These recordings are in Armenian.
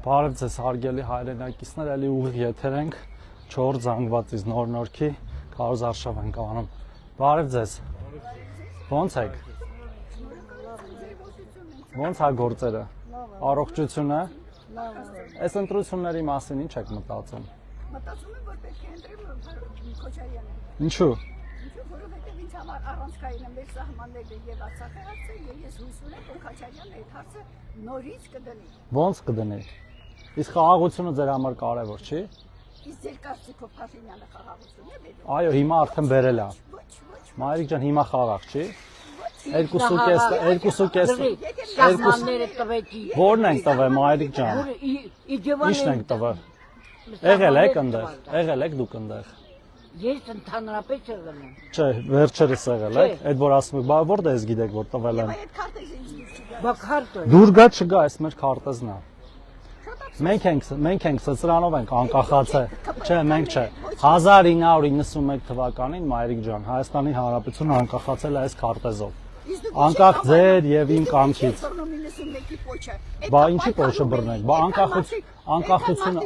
Բարև ձեզ հարգելի հայրենակիցներ, էլի ուղիղ եթեր ենք 4 զանգվածից նոր-նորքի Քարոզ Արշավ ենք անում։ Բարև ձեզ։ Ոնց եք։ Ոնց է գործերը։ Առողջությունը։ Այս ընտրությունների մասին ինչ եք մտածում։ Մտածում եմ, որ պետք է ընտրեմ Քոչարյանին։ Ինչու։ Որովհետև ինձ համար առանցքային են մեր սահմանները եւ Արցախի հարցը եւ ես հույս ունեմ, որ Քոչարյանն այդ հարցը նորից կդնի։ Ոնց կդնի։ Իսկ խաղաղությունը ձեր համար կարևոր չի։ Իսկ ձեր կարծիքով Փաշինյանը խաղաղություն է բերում։ Այո, հիմա արդեն բերել է։ Մայրիկ ջան, հիմա խաղաղ չի։ 2.5 Սահմանները տվեցի։ Որն ենք տվել, Մայրիկ ջան։ Ի՞նչն ենք տվել։ Եղել եք այնտեղ, եղել եք դուք այնտեղ։ Ես ընդհանրապես եղել եմ։ Չէ, վերջերս եղել եք, այդ որ ասում եք, բա որտե՞ղ ես գիտեք, որ տվել են։ Այդ քարտը ինձ դուրս Բա քարտը։ Դուր գա չգա, այս մեր քարտեզն է։ Մենք ենք սրանով ենք անկախացել։ Չէ, մենք չէ։ 1991 թվականին Մայրիկ ջան, Հայաստանի Հանրապետությունը անկախացել է այս քարտեզով։ Անկախ ձեր եւ իմ կամքից։ Բա ինչի փոշը բռնենք։ Բա անկախություն։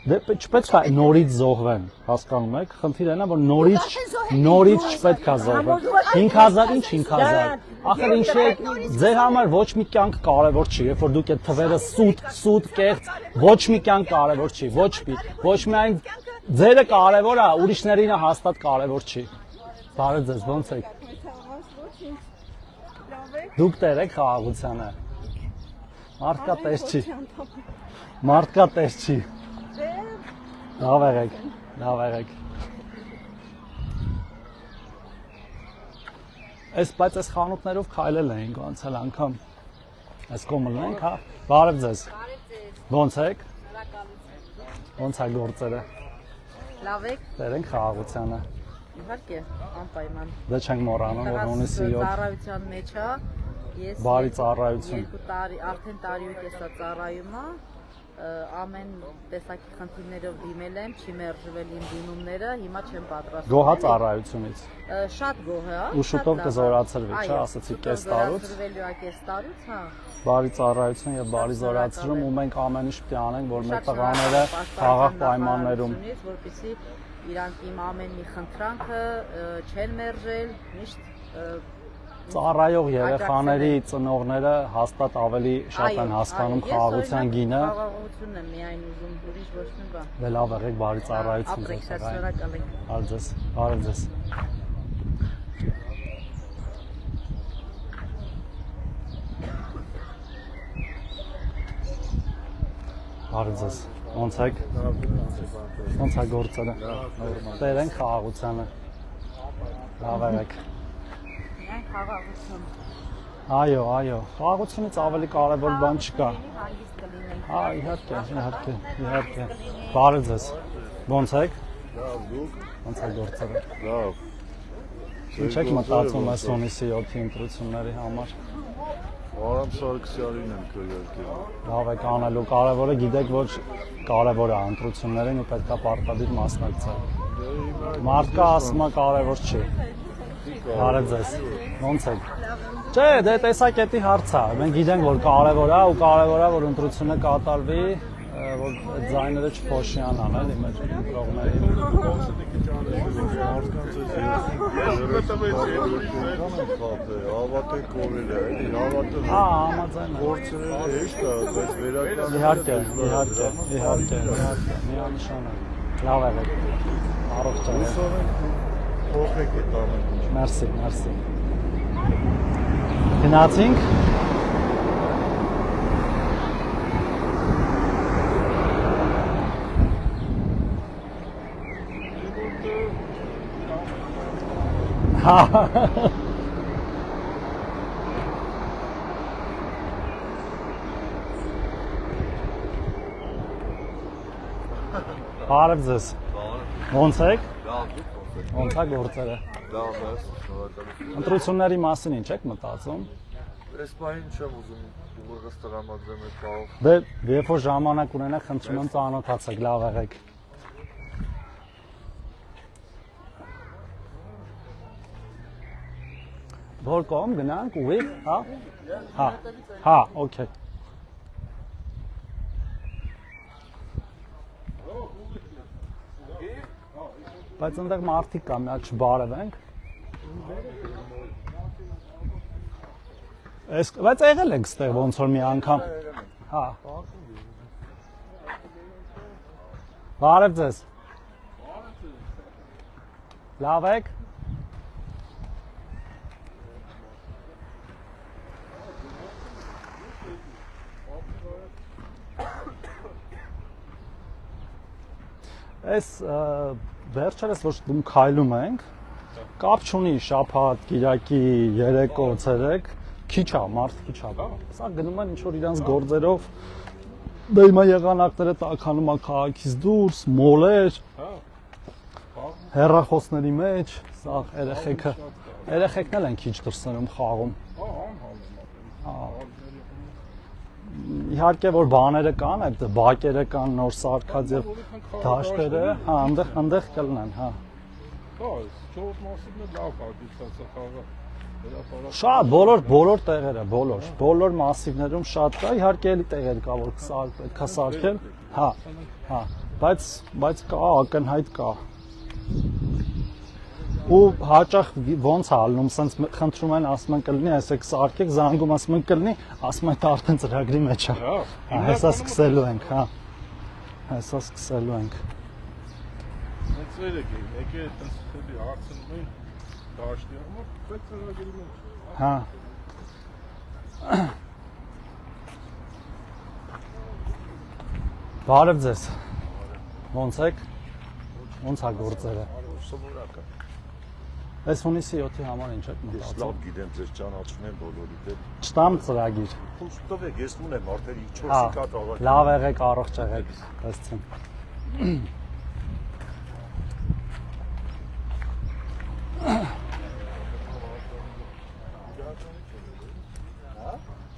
Դե չպետք է նորից զոհվեն, հասկանում եք։ Խնդիրն է, որ նորից չպետք է զոհվեն։ 5000 ինչ 5000։ Ախր ինչի է ձեր համար ոչ մի կյանք կարևոր չի, երբ որ դուք այդ թվերը սուտ կեղծ, ոչ մի կյանք կարևոր չի, ոչ միայն ձերը կարևոր է, ուրիշներինը հաստատ կարևոր չի։ Բարև ձեզ, ոնց եք։ Դուք տեր եք խաղաղությանը։ Մարդկա տես չի։ Լավ եղեք։ Բայց այս խանութներով քայլել էինք անցել անգամ։ Այս կողմը ենք, հա։ Բարև ձեզ։ Ոնց եք։ Ոնց է գործերը։ Լավ եք։ Տեր ենք խաղաղությանը։ Իհարկե, անպայման։ Դե չենք մոռանում, որ հունիսի 7 ծառայության մեջ է։ Ես բարի ծառայություն։ 2 տարի, արդեն տարի ու կես է ծառայումը, ամեն տեսակի խնդիրներով դիմել եմ, չի մերժվել իմ դիմումները, հիմա չեմ պատրաստվում։ Գոհա ծառայությունից։ Շատ գոհ է, ու շուտով կզորացրվի, չէ՞, ասացի կես տարուց։ Զորացրվելու է կես տարուց, հա։ Բարի ծառայություն եւ բարի զորացում ու մենք ամեն ինչ պետք է անենք, որ մեր տղաները խաղաղ պայմաններում որպեսզի իրանք իմ ամեն մի խնդրանքը չեն մերժել, միշտ ծառայող երեխաների ծնողները հաստատ ավելի շատ են հասկանում խաղաղության գինը։ Խաղաղությունն եմ միայն ուզում, ուրիշ ոչ մի բան։ Դե լավ եղեք, բարի ծառայություն Ապրեք, շատ շնորհակալ եմ։ Բարև ձեզ։ Բարև ձեզ։ Ոնց եք։ Ոնց է գործերը։ Տեր ենք խաղաղությանը։ Լավ եղեք։ Միայն խաղաղություն։ Այո, խաղաղությունից ավելի կարևոր բան չկա։ Հանգիստ կլինենք։ Հա, իհարկե։ Բարև ձեզ։ Ոնց եք։ Լավ, դուք։ Ոնց է գործերը։ Լավ։ Ինչ եք մտածում այս հունիսի 7-ի ընտրությունների համար։ Արամ Սարգսյանին եմ քրյարկել։ Լավ եք անելու, կարևորը գիտեք, որ կարևոր է ընտրություններին ու պետք է պարտադիր մասնակցել։ Մարդկա ասում է կարևոր չի։ Բարև ձեզ։ Ոնց եք։ Չէ, դե տեսակետի հարց է։ Մենք գիտենք, որ կարևոր է ու կարևոր է, որ ընտրությունը կատարվի, որ այդ ձայները չփոշիանան, էլի մեր ընտրողների։ Հավատեք կորել է, էլի հավատը։ Հա, համաձայն եմ։ Գործերը հեշտ է, բայց վերականգնելը Իհարկե, միանշանակ։ Լավ եղեք։ Առողջ եղեք։ փոխեք այդ ամեն ինչ։ Մերսի։ Գնացինք։ Հա։ Բարև ձեզ։ Ոնց եք։ Ոնց է գործերը։ Լավ է, շնորհակալություն։ Ընտրությունների մասին ինչ եք մտածում։ Այս բանին չեմ ուզում ուղղակի տրամադրեմ այդ բաղով։ Դե երբ որ ժամանակ ունենաք, խնդրում եմ ծանոթացեք, լավ եղեք։ Որ կողմ գնանք ուղիղ, հա, օքեյ։ Բայց այնտեղ մարդիկ կա, մի հատ չբարևենք։ Բայց եղել ենք ստեղ ոնց որ մի անգամ։ Հա։ Բարև ձեզ։ Լավ եք։ Այս վերջերս որ դու քայլում ենք, կապ չունի շաբաթ, կիրակի, երեկո, ցերեկ, քիչ է, մարդ քիչ է։ Սա գնում են ինչ որ իրանց գործերով, դե հիմա եղանակները տականում է քաղաքից դուրս, մոլեր, հեռախոսների մեջ, սա երեխեքն էլ են քիչ դրսերում խաղում։ Իհարկե որ բաները կան, այդ բակերը կան, նոր սարքած եւ դաշտերը, հա, այնտեղ կլինեն, հա։ Չորրորդ մասին էլ լավ է դիցածը խաղը։ Շատ բոլոր տեղերը, բոլոր մասիվներում շատ կա, իհարկե էլի տեղեր կա, որ պետքա սարքել, հա, բայց կա, ակնհայտ կա։ Ու հաճախ ոնց է ալնում, սենց խնդրում են, ասում են կլինի, այսեք սարքեք, զանգում ասում են կլինի, ասում են արդեն ծրագրի մեջ է։ Հեսա սկսելու ենք, հա։ Հեսա սկսելու ենք։ Հենց երեք է, եկե այտենց էլի հարցնում են դաշտի համար, բայց ծրագրի մեջ։ Հա։ Բարև ձեզ։ Ոնց եք։ Ոնց է գործերը։ Սովորական։ Այս հունիսի 7-ի համար ինչ եք մտածում։ Լավ գիտեմ, ձեզ ճանաչում եմ բոլորի դեպ։ Չտամ ծրագիր։ Խուս տվեք, ես ունեմ արդեն 4-ի կատ ավակ։ Լավ եղեք, առողջ եղեք, տեսցին։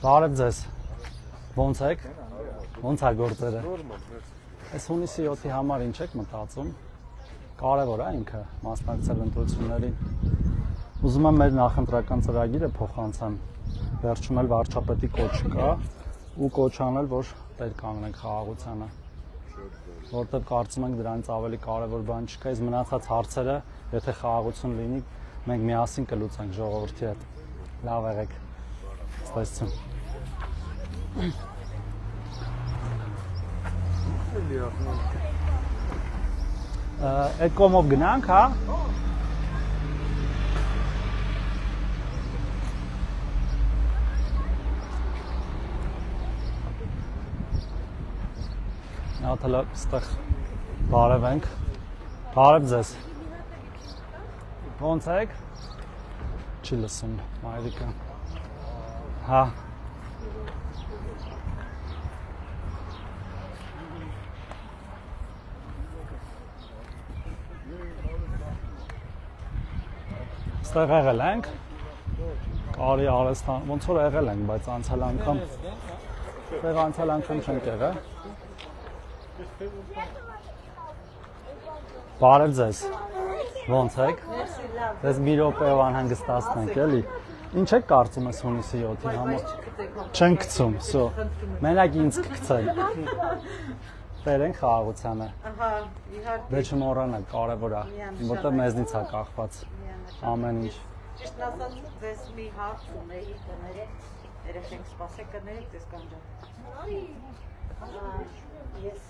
Բարև ձեզ։ Ոնց եք։ Ոնց է գործերը։ Այս հունիսի 7-ի համար ինչ եք մտածում։ Կարևոր է ինքը մասնակցել ընտրություններին։ Ուզում եմ մեր նախընտրական ծրագիրը փոխանցեմ, վերջում էլ վարչապետի կոչ կա ու կոչ անել, որ տեր կանգնենք խաղաղությանը, որտեղ կարծում ենք դրանից ավելի կարևոր բան չկա, իսկ մնացած հարցերը, եթե խաղաղություն լինի, մենք միասին կլուծենք ժողովրդի հետ։ Լավ եղեք։ Ստացվում։ Այդ կողմով գնանք, հա։ Նաթալա ստեղ բարև ենք։ Բարև ձեզ։ Ոնց եք։ Չի լսում մայրիկը։ Հա։ Ստեղ եղել ենք, Կարի Արեստան, ոնց որ եղել ենք, բայց անցյալ անգամ չենք եղել։ Բարև ձեզ, ոնց եք, ձեզ մի րոպեով անհանգստացնենք, էլի, ինչ եք կարծում ես հունիսի 7-ի համար, չենք գցում, մենակ ինձ կգցել, տերենք խաղաղությանը, դե չմոռանաք, կարևոր է, որտեղ մեզնից է կախված։ Ամեն ինչ։ Ճիշտն ասած, ձեզ մի հարց ունեի կներեք, երեխեք սպասեք կներեք, ձեզ կանջան։ Ես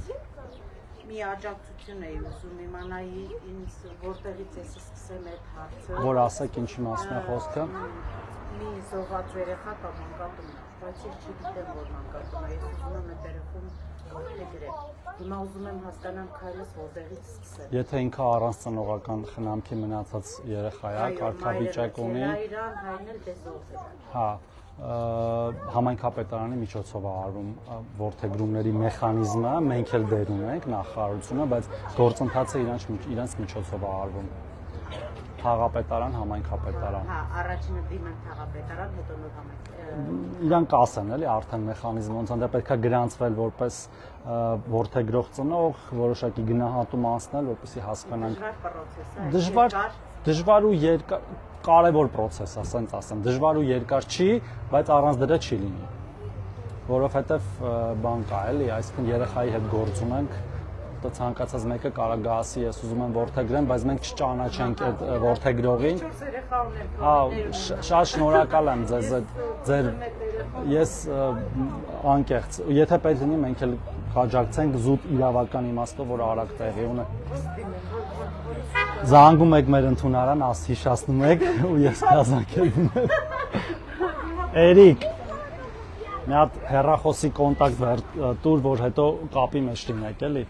մի աջակցություն էի ուզում իմանայի ինձ որտեղից ես սկսել այդ հարցը։ Որ ասեք ինչի մասն է խոսքը։ Մի զոհված երեխա կա մանկատում, բայց ես չգիտեմ որ մանկատում է, ես ուզում եմ այդ երեխուն որդեգրել։ Հիմա ուզում եմ հասկանամ քայլս որտեղից սկսել։ Եթե ինքը առանց ծնողական խնամքի մնացած երեխա է, կարգավիճակ ունի։ Հայրն էլ դեզով է։ Հա, համայնքապետարանի միջոցով է արվում որդեգրումների մեխանիզմը, մենք էլ դեր ունենք նախարարությունը, բայց գործընթացը իրենց միջոցով է արվում։ Թաղապետարան, համայնքապետարան։ Հա, առաջինը դիմեն թաղապետարան, հետո նոր համայնք։ Իրան կասեն էլի արդեն մեխանիզմը ոնց է, դա պետք է գրանցվել որպես որդեգրող ծնող, որոշակի գնահատում անցնել, որպեսզի հասկանանք։ Դժվար ու երկար, կարևոր process է, ասենց ասեմ, դժվար ու երկար չի, բայց առանց դրա չի լինի, որովհետև բան կա էլի, այսինքն երեխայի հետ գործ ունենք, ցանկացած մեկը կարող գա ասի ես ուզում եմ ворթեգրեմ, բայց մենք չճանաչենք այդ ворթեգրողին։ Հա, շատ շնորհակալ եմ ձեզ ձեր ես անկեղծ, եթե պետք լինի մենք էլ կաջակցենք զուտ իրավական իմաստով, որ արագ տեղի ունի։ Զանգում եք մեր ընդունարան, հիշացնում եք ու ես կազանքեմ։ Էրիկ, մի հատ հեռախոսի կոնտակտ տուր, որ հետո կապի մեջ լինեք, էլի։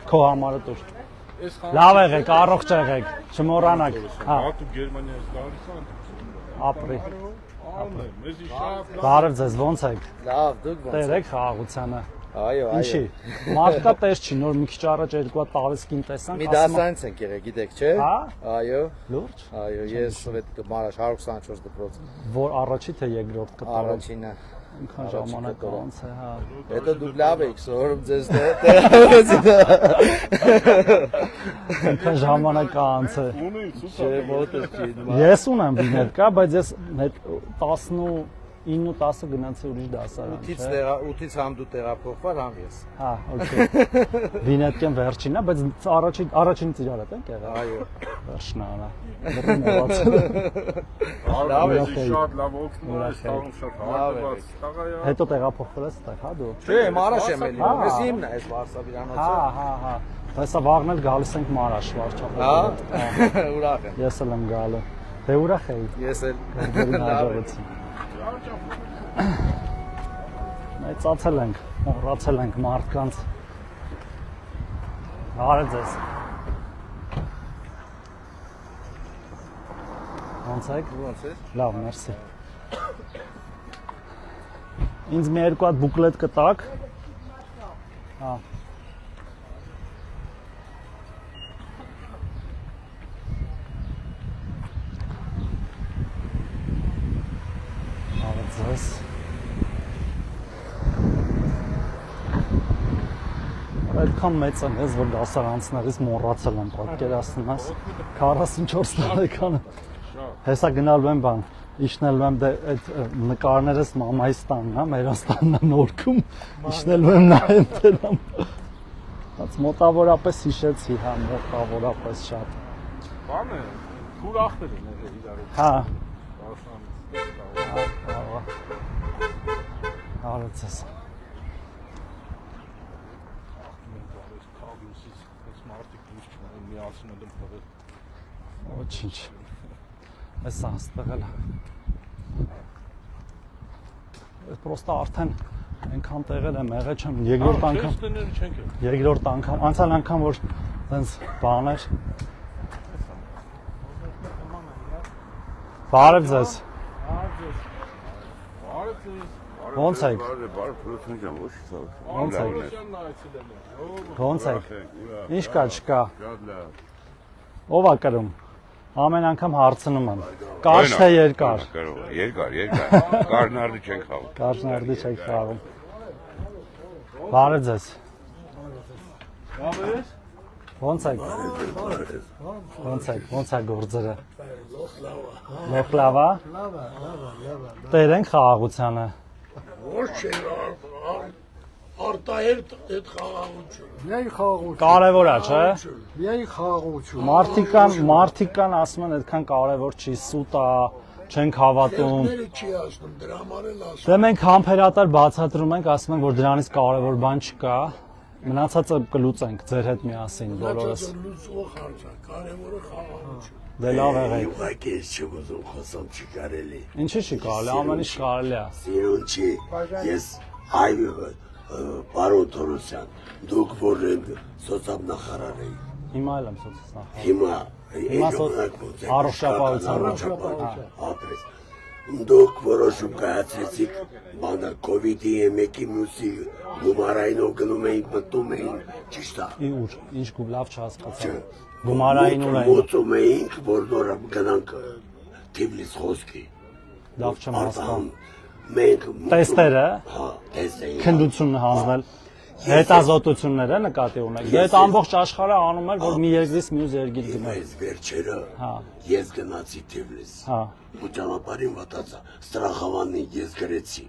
Քո համարը տուր։ Լավ եղեք, առողջ եղեք, չմոռանաք։ Հա։ Հատու Գերմանիայից գալիս են։ Ապրի։ Մեզի շատ Բարև ձեզ, ո՞նց եք։ Լավ, դուք ո՞նց եք։ Տերեք խաղաղությանը։ Այո, Ինչի։ Մարդկա տես չի, նոր մի քիչ առաջ երկու հատ տավեսկին տեսանք։ Մի դասանց ենք եղել, գիտեք, չէ։ Հա։ Այո։ Լուրջ։ Այո, ես Սովետ Մարաշ 124 դպրոց։ Որ առաջի թե երկրորդ կտորը։ Առաջինը։ Ինքան ժամանակ անց է, հա։ Հետո դուք լավ եք, սովորում ձեզ տեղավորեցին։ Ինքան ժամանակ անց է։ ունի ցույց Չէ, ոտս չի։ Ես ունեմ վինետկա, բայց ես 19-10 գնացի ուրիշ դասարան։ 8-ից համ դու տեղափոխվար, համ ես։ Հա, օքեյ։ Վինետկեն վերջինն է, բայց առաջինից իրար ենք եղել։ Այո։ Վերջնա, հա։ Մոռացել։ լավ է, Ուրախ շատ լավ օգնում է, ստանում շատ հարգված։ Տղայա։ Հետո տեղափոխվել ես այդտեղ, հա դու։ Չէ, Մարաշ եմ էլի։ Ես իմն է այս Վարշավիրանոցը։ Հա, հա։ Հեսա վաղն էլ գալիս ենք Մարաշ, վարչապետ։ Հա։ Ուրախ եմ։ Ես էլ եմ գալու։ Դե ուրախ էի։ Ես էլ։ Հաջողություն։ Մեծացել ենք, մոռացել ենք մարդկանց։ Բարև ձեզ։ Ոնց եք։ Լավ, մերսի։ Ինձ մի երկու հատ բուկլետ կտակ։ Հա։ Բարև ձեզ։ Այդքան մեծ եմ ես, որ դասարանցներից մոռացել եմ, պատկերացնում ես, 44 տարեկան եմ, հեսա գնալու եմ բան, իշնելու եմ այդ նկարներս մամայիս տանն եմ, երաս տանն եմ նորքում, իշնելու եմ նայեմ դրամ, մոտավորապես հիշեցի, հա, մոտավորապես շատ։ Բան է, քուր ախտեր են եղել իրար։ Հա, Բարշանից։ արդ ձեզ։ Ոչինչ, ես աստղել եմ, պրոստա արդեն ենքան տեղել եմ, եղել չեմ, երկրորդ անգամ, անցալ անգամ, որ դենց բան էր, բարև ձեզ, ոնց եք, ոնց եք, ինչ կա, չկա, ով ա կրում, ամեն անգամ հարցնում եմ, կարճ թե երկար, Երկար, կարնարդի չենք խաղում։ կարճնարդի չեք խաղում, բարև ձեզ, ոնց եք, ոնց եք գործերը, լող լավա, տեր ենք խաղաղությանը, Ոչ չէ, արտահերտ այդ խաղաղություն։ Միայն խաղաղություն։ կարևոր է, չէ, Միայն խաղաղություն։ մարդիկան ասում են այդքան կարևոր չի, սուտ է, չենք հավատում, Եղները չի ասնում, դրա համար էլ ասում։ դե մենք համբերատար բացատրում ենք, ասում ենք, որ դրանից կարևոր բան չկա, մնացածը կլուծենք ձեր հետ միասին բոլորս, Լուծող հարց է, կարևորը խաղաղություն։ դե լավ եղեք, Ուղղակի ես չեմ ուզում խոսամ չի կարելի։ ինչի չի կարելի, ամեն ինչ կարելի է, Սիրուն չի, ես այ պարոն Թորոսյան, դուք որ սոցիալ-նախարար էի։ հիմա էլ եմ սոցիալ Հիմա առողջապահության ապրես։ Դուք որոշում կայացրեցիք բանը COVID-ի մեկի մյուսի գումարայինով գնում էին, մտնում էին, ճիշտ է։ ուր, ինչ լավ չհասկացա, գումարային ուր էին, Մոտում էինք, որ նոր գնանք Թիֆլիս խոսքի։ լավ չեմ հասկանում, Մենք տեստերը, հա, տեսեինք։ քնդությունն հանձնել, հետազոտությունները նկատի ունեք, դե այդ ամբողջ աշխարհը անում էր, որ մի երկրից մյուս երկիր գնա, Այս վերջերը հա, ես գնացի Թիֆլիս։ հա, Ու ճանապարհին վատացա, Ստրախավանին ես գրեցի։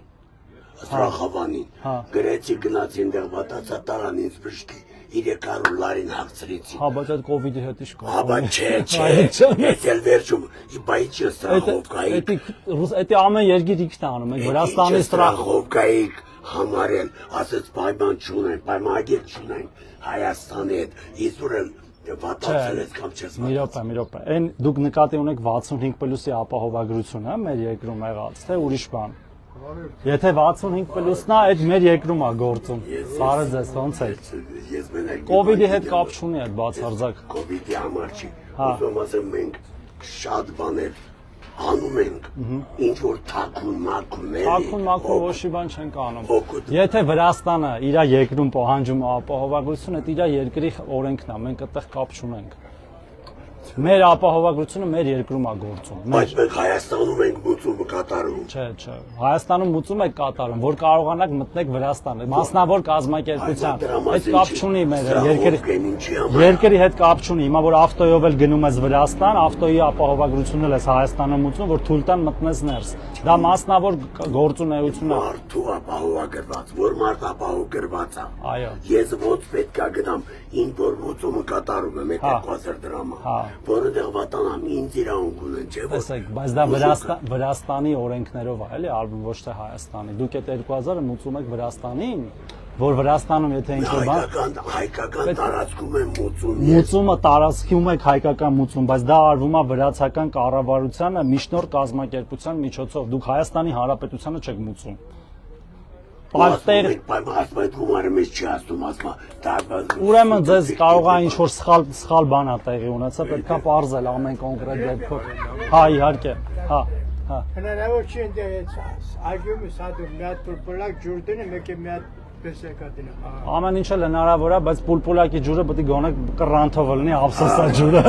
Սրախավանին։ Հա։ Գրեցի գնացի այնտեղ վատացա տարան ինձ բժշկի 300 լարին հաղցրեցի։ Հա, բայց այդ կովիդի հետ ի՞նչ կա։ Հա, չէ։ Ես էլ վերջում բայչի սրախովկայի։ Էդի ամեն երկիր ինքն է անում, այդ Վրաստանի սրախովկայի համարել, ասեց պայման չունենք, պայմանագիր չունենք Հայաստանի հետ, իզուր էլ վատացել ես կամ չես վատացել։ Մի րոպե, այն դուք նկատի ունեք 65+-ի ապահովագրությունը մեր երկրում եղած, թե ուրիշ բան։ Եթե 65+-ն է, այդ մեր երկրում է գործում։ Բարը ձեզ, ոնց եք։ Կովիդի հետ կապ չունի այդ բացարձակ։ Կովիդի համար չի։ Ուզում ասեմ մենք շատ բաներ անում ենք, ինչ որ թաքուն ոչ մի բան չենք անում։ Եթե Վրաստանը իր երկրում պահանջում է ապահովագրություն, այդ իր երկրի օրենքն է, մենք այդտեղ կապ չունենք։ Մեր ապահովագրությունը մեր երկրում է գործում։ Բայց մենք Հայաստանում ենք մուծում կատարում։ Չէ։ Հայաստանում մուծում եք կատարում, որ կարողանաք մտնեք Վրաստան, մասնավոր կազմակերպության։ Այդ կապ չունի մեր երկրի հետ կապ չունի։ Հիմա որ ավտոյով էլ գնում ես Վրաստան, ավտոյի ապահովագրությունն էլ ես Հայաստանում մուծում, որ թույլ տան մտնես ներս։ Դա մասնավոր գործունեություն է։ Մարդու ապահովագրված, որ մարդ ապահովագրված է։ Այո։ Ես ոնց պետք է գնամ, ինչ որ մուծումը կատարում եմ, այդ 2000 դրամ է։ Որովհետեւ վատանամ ինձ իրավունք ունեն, չէ՞ որ։ Տեսեք, բայց դա Վրաստանի օրենքներով է, էլի, արվում ոչ թե Հայաստանի։ Դուք այդ 2000-ը մուծում եք Վրաստանին, որ Վրաստանում եթե ինչ-որ բան հայկական տարածքում են մուծում։ Մուծումը տարածքում եք հայկական մուծում, բայց դա արվում է վրացական կառավարությանը միջնորդ կազմակերպության միջոցով։ Դուք Հայաստանի Հանրապետությանը չեք մուծում։ Ուրեմն ձեզ կարող է ինչ-որ սխալ բան է տեղի ունեցել, պետք է պարզել ամեն կոնկրետ դեպքով։ Հա, իհարկե, հա։ Հնարավոր չի ընդեղեց այգում սադում մի հատ պուլպուլակ ջուր դնի, մեկը մի հատ պեսեկա դնի։ Ամեն ինչ էլ հնարավոր է, բայց պուլպուլակի ջուրը պետք է գոնե կռանթով լինի, ափսոսա ջուրը։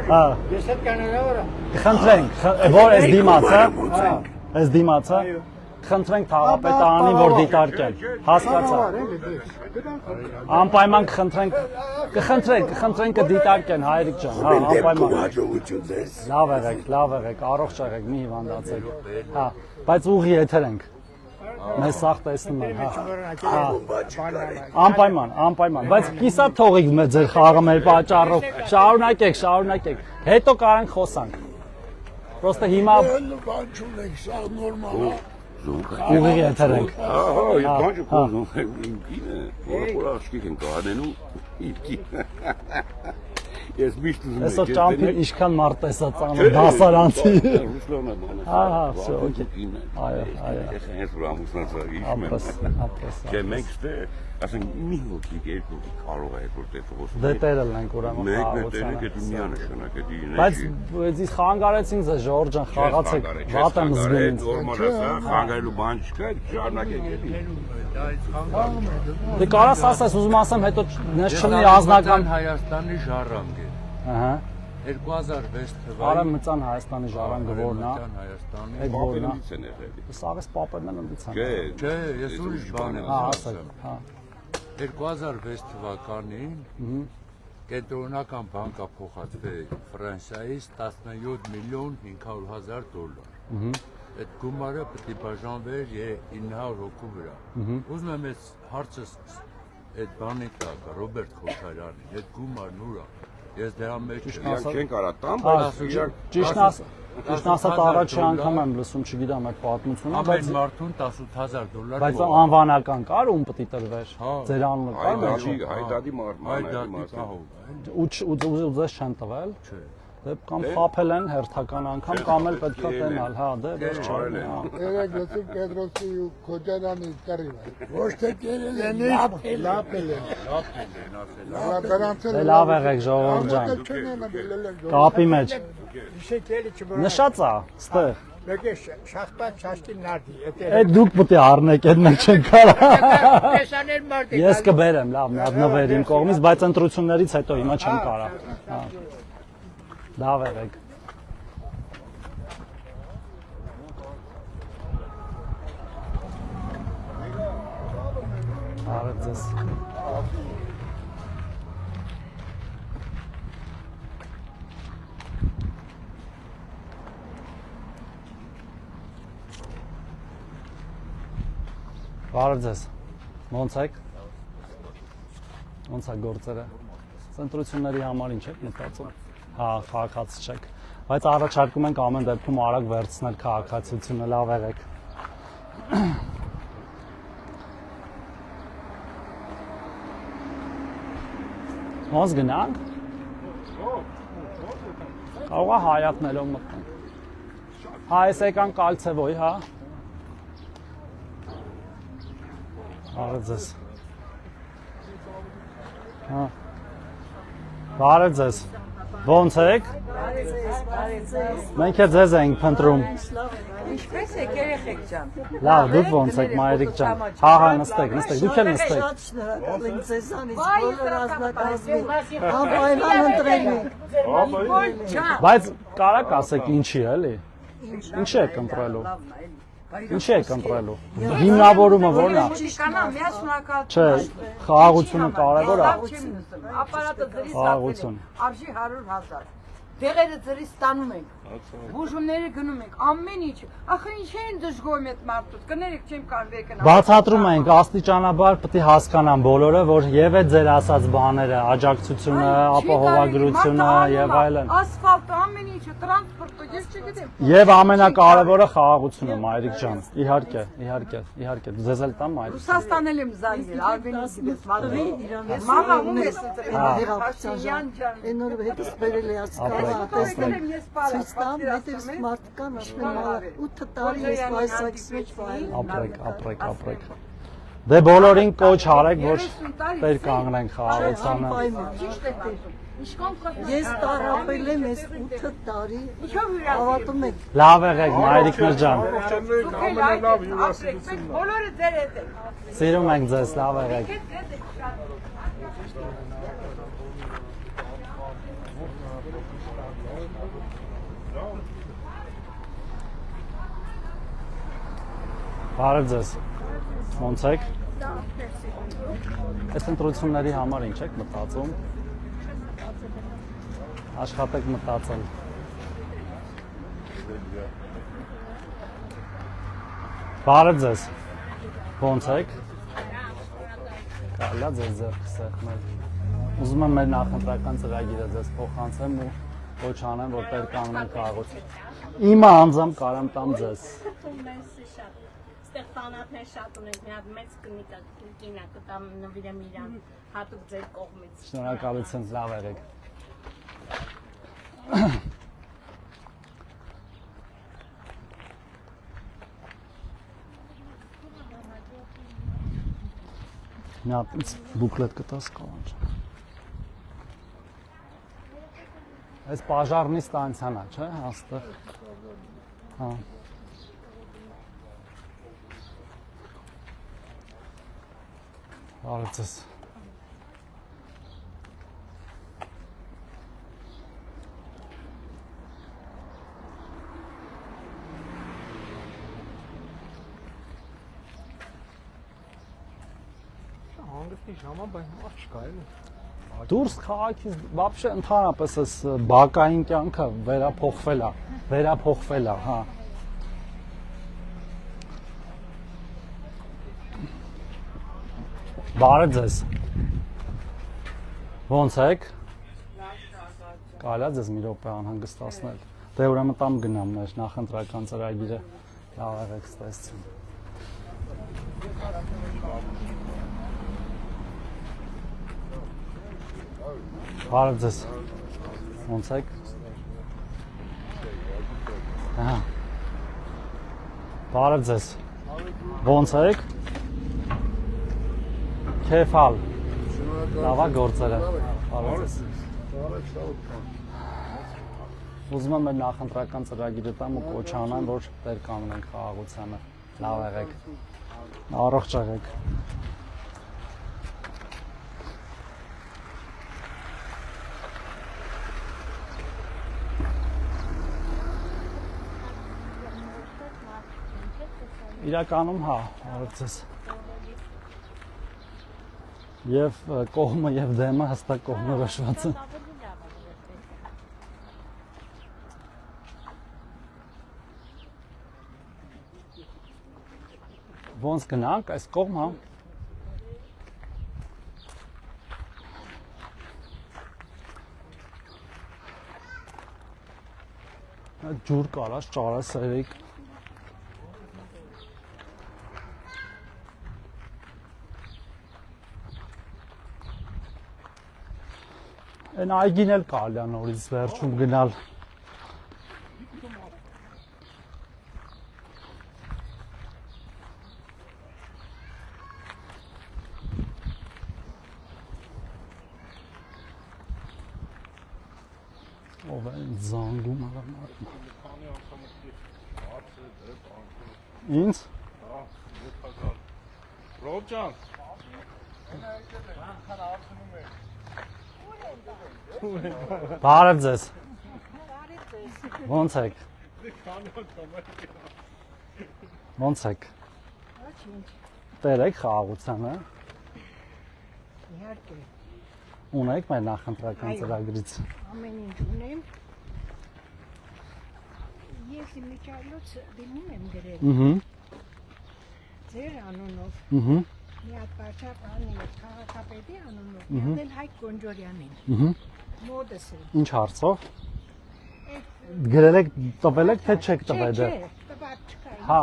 Հա։ Ես հետ կանանավոր է։ Խնդրենք, որ այս դիմացը, այս դիմացը խնդրենք թաղապետարանին, որ դիտարկեն։ Հասկացա։ Անպայման կխնդրենք կդիտարկեն, հայրիկ ջան, հա, անպայման։ Լավ եղեք, առողջ եղեք, մի հիվանդացեք։ Հա, բայց ուղի եթեր ենք։ Մեզ սաղ տեսնում են, հա։ Անպայման, բայց կիսա թողիկ ձեր խաղը մեր պատճառով։ Շարունակեք։ Հետո կարանք խոսանք։ Պրոստը հիմա բան չունենք, սա նորմալ է։ Ուղիղ եթեր ենք։ Բան չփոխում ինքինը, որ աշկիկ են կանենում ինքին։ Ես միշտ ուզում եմ։ Այսօր ճամփին ինչքան մարդ տեսած անում դասարանցի։ Հա, всё, օքեյ։ Այո։ Ես որ ամուսնացա իշխում։ Չէ, մենք ստե, ասենք մի հոգի երկու կարող է որ տեսողություն։ Դե տերել ենք ուրեմն խաղացանը։ Մենք դե միանշանակ է դինի։ Բայց ես խանգարեցին ձեզ Ժորժ ջան, խաղացեք, վատ եմ զգում ինձ։ Նորմալ է, խանգարելու բան չկա, շարունակեք էլի։ Դե կարաս ասես, ուզում ասեմ, հետո նես չլինի անձնական Հայաստանի ժառանգ է։ Ահա։ 2006 թվականին Արամ մծան Հայաստանի ժառանգը որն է։ Հայաստանի։ Այդ որն է։ Պապերից են եղել։ Սաղես պապերն են ընդից են։ Չէ, ես ուրիշ բան եմ ասել։ Հա։ 2006 թվականին կենտրոնական բանկա փոխածվել Ֆրանսիայից 17 միլիոն 500 հազար դոլար։ Այդ գումարը պետք է բաժանվեր 900 հոգու վրա։ Ուզում եմ այս հարցը այդ բանի տակ Ռոբերտ Խոչարյանին, այդ գումարն ուր է։ Ես դրա մեջ չեն կարա տամ, բայց Ճիշտ ասած առաջի անգամ եմ լսում, չգիտեմ այդ պատմությունը, բայց մարդուն 18000 դոլար։ Բայց անվանական կար ում պետք է տրվեր։ Ձեր անունը կար մեջ։ Հայդադի մարման։ Ու ձեզ չեն տվել։ Չէ։ Դե կամ խափել են հերթական անգամ կամ էլ պետք է տենալ, հա, դե վերջ չարել են։ Երեք լսում Պետրոսի ու Քոչարյանի տերին։ Ոչ թե կերել են, լապել են։ Դե լավ եղեք Ժողովուրդ ջան։ Կապի մեջ։ Նշած է, ստեղ։ Մեկը շախտած շաշկի նարդի։ Այդ դուք պետք է առնեք, այդ մենք չենք կարող։ Տեսաներ մարդիկ։ Ես կբերեմ, լավ, մի հատ նվեր իմ կողմից, բայց ընտրություններից հետո հիմա չեմ կարող։ Հա։ Լավ եղեք։ Արդ ձեզ։ Բարև ձեզ։ Ոնց եք։ Ոնց է գործերը։ Ցենտրությունների համար ինչ եք մտածում։ Հա, քաղաքացի չեք։ Բայց առաջարկում ենք ամեն դեպքում արագ վերցնել քաղաքացիությունը, լավ եղեք։ Ոնց գնանք։ Կարող է հայատնելով մտնենք։ Հա, ես եկան Կալցևոյ, հա։ Բարև ձեզ։ Հա։ Բարև ձեզ։ Ոնց եք։ Մենք ձեզ ենք փնտրում։ Ինչպես եք երեխեք ջան։ Լավ, դուք ոնց եք մայրիկ ջան։ Հա, հա, նստեք, դուք էլ նստեք։ Շատ շնորհակալ ենք ձեզանից բոլոր ազնագազմին։ Անպայման ընտրելու ենք։ Բայց կարաք ասեք ինչի էլի։ Ինչի եք ընտրելու։ Ինչի եք ընտրելու։ Հիմնավորումը ո՞րն է։ Չէ, խաղաղությունը կարևոր է։ Ապարատը դրի Խաղաղություն։ արժի 100,000։ Դեղերը ձրի ստանում ենք։ Բուժումները գնում ենք, ամեն ինչ։ Ախր ինչ են դժգոհում այդ մարդուց։ Կներեք չեմ կարող եկնել։ Բացատրում ենք աստիճանաբար պետք է հասկանան բոլորը, որ եւ է ձեր ասած բաները, աջակցությունը, ապահովագրությունը եւ այլն։ Ասֆալտը, ամեն ինչը, տրանսպորտը, ես չգիտեմ։ Եվ ամենակարևորը խաղաղությունը, մայրիկ ջան։ Իհարկե, իհարկե, իհարկե։ Ձեզ էլ տամ մայրիկ։ Ռուսաստանել եմ զանգել, Արմենի դեպս մատվի։ Մամա ում ես Հեղափոխության այն օրը հետս բերել է ասկալա, տեսնեմ ցույց տամ, հետևս մարդկան ասում են 8 տարի ես այսակից մեջ վայել։ Ապրեք։ Դե բոլորին կոչ արեք, որ տեր կանգնենք խաղաղությանը։ Ճիշտ է տեսնում։ Ես տարապել եմ այս 8 տարի, հավատում եք։ Լավ եղեք, մայրիկներ ջան։ Ամենալավ հյուրասիրությունն է։ Բոլորը ձեր հետ են։ Սիրում ենք ձեզ, լավ եղեք։ Բարև ձեզ։ Ոնց եք։ Այս ընտրությունների համար ինչ եք մտածում։ Աշխատեք մտածել։ Բարև ձեզ։ Ոնց եք։ Կարելի է ձեզ ձեռքը սեղմել։ Ուզում եմ մեր նախընտրական ծրագիրը ձեզ փոխանցեմ ու ոչ անեմ, որ տեր կանգնենք խաղաղություն։ Իմը անձամբ կարամ տամ ձեզ։ Ստեղ ֆանատներ շատ ունենք, մի հատ մեծ կինա կտամ նվիրեմ իրան, հատուկ ձեր կողմից։ Շնորհակալություն, լավ եղեք։ Մի հատ ինձ բուկլետ կտաս կանչ։ Այս պաժարնի ստանցիան է, չէ՞, հաստեղ։ Հա։ Բարև ձեզ։ Հանգստի ժամա, բայց մա չկա էլի։ Դուրս քաղաքից вообще ընդհանրապես այս բակային կյանքը վերափոխվել է, հա։ Բարև ձեզ։ Ոնց եք։ Կարելի է ձեզ մի րոպե անհանգստացնել։ Դե ուրեմն տամ գնամ մեր նախընտրական ծրագիրը։ Լավ եղեք, ստեսություն։ Բարև ձեզ։ Ոնց եք։ Ահա։ Բարև ձեզ։ Ոնց եք։ Քեֆալ։ Լավա գործերը։ Բարև ձեզ։ Ուզում եմ մեր նախընտրական ծրագիրը տամ ու կոչ անեմ, որ տեր կանգնենք խաղաղությանը։ Լավ եղեք։ Առողջ եղեք։ Իրականում հա, բարև ձեզ։ Եվ կողմը եւ դեմը հստակ կողմնորոշված են։ Ոնց գնանք այս կողմ, հա։ Ջուր կարած, ճարը սերիկ։ Այն այգին էլ կարելի է նորից վերջում գնալ։ Ով է զանգում արամարում։ Ինձ։ Ռոբ ջան։ Բարև ձեզ։ Ոնց եք։ Ոնց եք։ Տեր եք խաղաղությանը։ Իհարկե։ Ունեք մեր նախընտրական ծրագրից։ Ամեն ինչ ունեմ։ Ես իմիջիայլոց դիմում եմ գրել։ Ձեր անունով։ Մի հատ պատճառ անի քաղաքապետի անունով, մի հատ էլ Հայկ Գոնջորյանին։ Մոդս է։ Ինչ հարցով։ Գրել եք, տվել եք, թե չեք տվել դեռ։ Չէ, տված չկա։ Հա։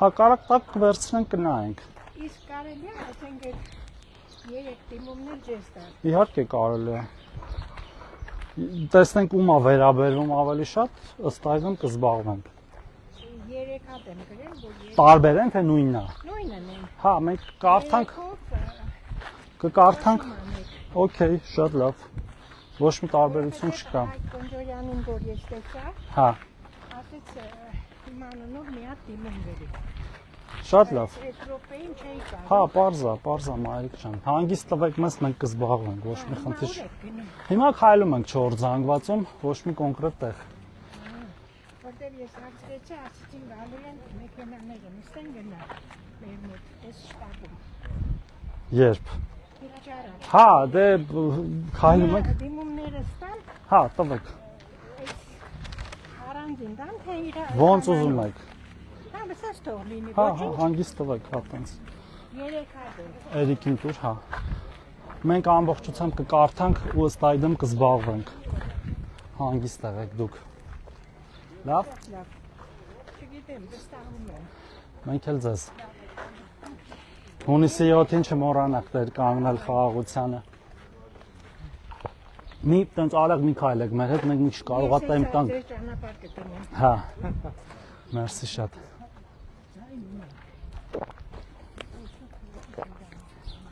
Հա կարակ տակ կվերցնենք կնայենք։ Իսկ կարելի է, ասենք երեք դիմումներ ձեզ տալ։ Իհարկե կարելի է։ Տեսնենք ում է վերաբերվում ավելի շատ, ըստ այդմ կզբաղվենք։ Երեք հատ եմ գրել, որ Տարբեր են թե նույնն է։ նույնն են։ Հա, մենք կարդանք, կկարդանք։ Okay, շատ լավ։ Ոչ մի տարբերություն չկա։ Հայկ Գոնջորյանին, որ ես տեսա, Հա, ասեց իմանունով մի հատ դիմում գրի։ շատ լավ։ Այդ րոպեին չէի կարող։ Հա, պարզա, Մարիկ ջան։ Հանգիստ տվեք մեզ, մենք կզբաղվենք, ոչ մի խնդիր։ Հիմա քայլում ենք 4 զանգվածում, ոչ մի կոնկրետ տեղ։ Որտեղ ես հարցրեցի, ասեցին գալու են մեքենաները, նստեն գնալ մեր մոտ, այս շտաբում։ Երբ։ Իրաճարը։ Հա, դե քայլում ենք։ Դիմումները ստան, Հա, տվեք։ առանձին դան, թե իրա։ Ոնց ուզում եք։ Հա, բսած թող լինի, Հա, ոչինչ։ հանգիստ տվեք, հա, տենց։ Երեք հատ է։ Էրիկին տուր, հա։ Մենք ամբողջությամբ կկարդանք ու ըստ այդմ կզբաղվենք։ Հանգիստ եղեք դուք։ Լավ։ Լավ։ Չգիտեմ, վստահում եմ։ Մենք էլ ձեզ։ Հունիսի 7-ին չմոռանաք դեր կանգնել խաղաղությանը։ Մի տենց արագ մի քայլեք մեր հետ, մենք մի չկարողացանք տանք։ Ես ճանապարհ կտնեմ։ Հա։ Մերսի շատ։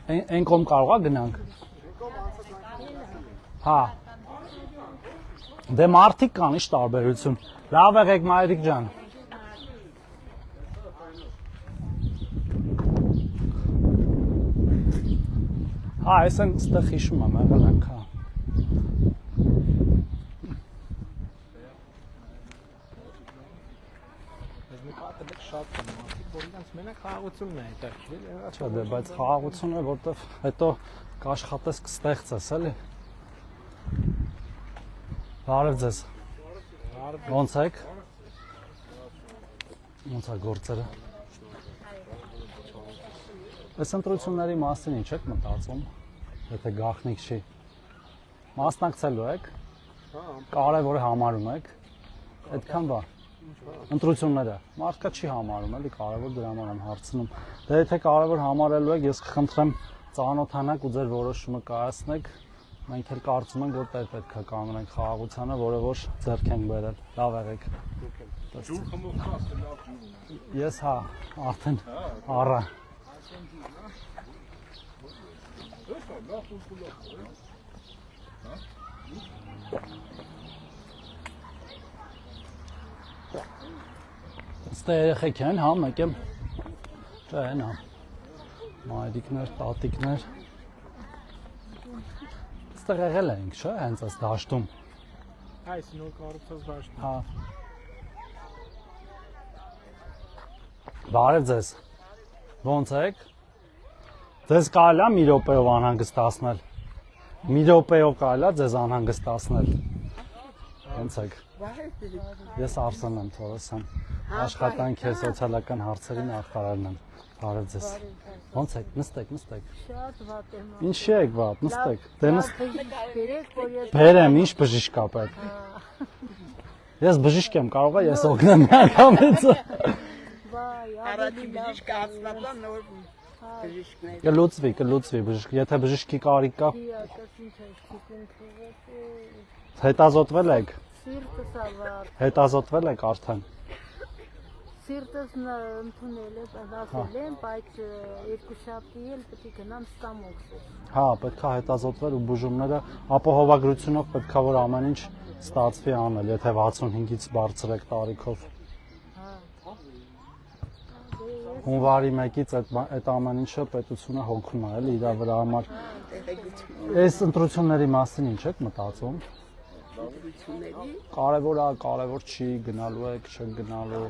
Այն կողմ կարող է գնանք։ Հա։ Դե մարդիկ կան, ի՞նչ տարբերություն։ Լավ եղեք Մարիկ ջան։ Հա, ես այնտեղ հիշում եմ, եղել ենք, հա։ Շատ մարդիկ, որ իրենց մենակ խաղաղությունն է հետաքրքրել։ Չէ, դե բայց խաղաղությունը, որտեվ հետո կաշխատես կստեղծես, էլի։ Բարև ձեզ։ Ոնց եք։ Ոնց է գործերը։ Այս ընտրությունների մասին ինչ եք մտածում, եթե գաղտնիք չի։ Մասնակցելու եք։ Կարևոր է համարում եք։ Այդքան բա։ Ընտրությունները մարդկա չի համարում, էլի կարևոր դրա համար եմ հարցնում։ Դե եթե կարևոր համարելու եք, ես կխնդրեմ ծանոթանաք ու ձեր որոշումը կայացնեք։ Մենք էլ կարծում ենք, որ պետք է կանգնենք խաղաղությանը, որը որ ձեռք ենք բերել։ Լավ եղեք։ Ջուր խմող կաս, լավ ջուր ունեմ։ Ես հա, արդեն առա։ Լավ ջուր։ Ստե երեխեք են, հա, մեկ եմ։ Չէ, են հա։ Մայրիկներ, տատիկներ։ Ստեղ եղել ենք, չէ, հենց այս դաշտում։ Այս նոր կառուցած դաշտում։ Հա։ Բարև ձեզ։ Ոնց եք։ Ձեզ կարելի է մի րոպեով անհանգստացնել։ Մի րոպեով կարելի է ձեզ անհանգստացնել։ Ոնց եք։ Ես Արսեն եմ, Թորոսյան։ աշխատանքի սոցիալական հարցերի նախարարն եմ։ Բարև ձեզ։ Ոնց եք, նստեք։ Շատ վատ եմ։ Ինչի եք վատ, նստեք։ Դե Բերեք, որ ես բերեմ, ինչ բժիշկ կա պետք։ Ես բժիշկ եմ, կարող է ես օգնեմ միանգամից։ վայ, Առաջի բժիշկը հացնապա նոր բժիշկներ։ Կլուծվի բժիշկ, եթե բժիշկի կարիք կա։ դիակաս ինչ է ստիպեն թողել։ Հետազոտվել եք։ Սիրտս ավար։ Հետազոտվել եք արդեն։ Սիրտս ընդունել է, ասել եմ, բայց երկու շաբթի էլ պետք է գնամ ստամոքսը։ Հա, պետք է հետազոտվել ու բուժումները ապահովագրությունով պետք է որ ամեն ինչ ստացվի անել, եթե 65-ից բարձր եք տարիքով։ Հունվարի 1-ից այդ ամեն ինչը պետությունը հոգում է, էլի իր վրա համար։ Այս ընտրությունների մասին ինչ եք մտածում։ Կարևոր չի, գնալու եք, չեք գնալու։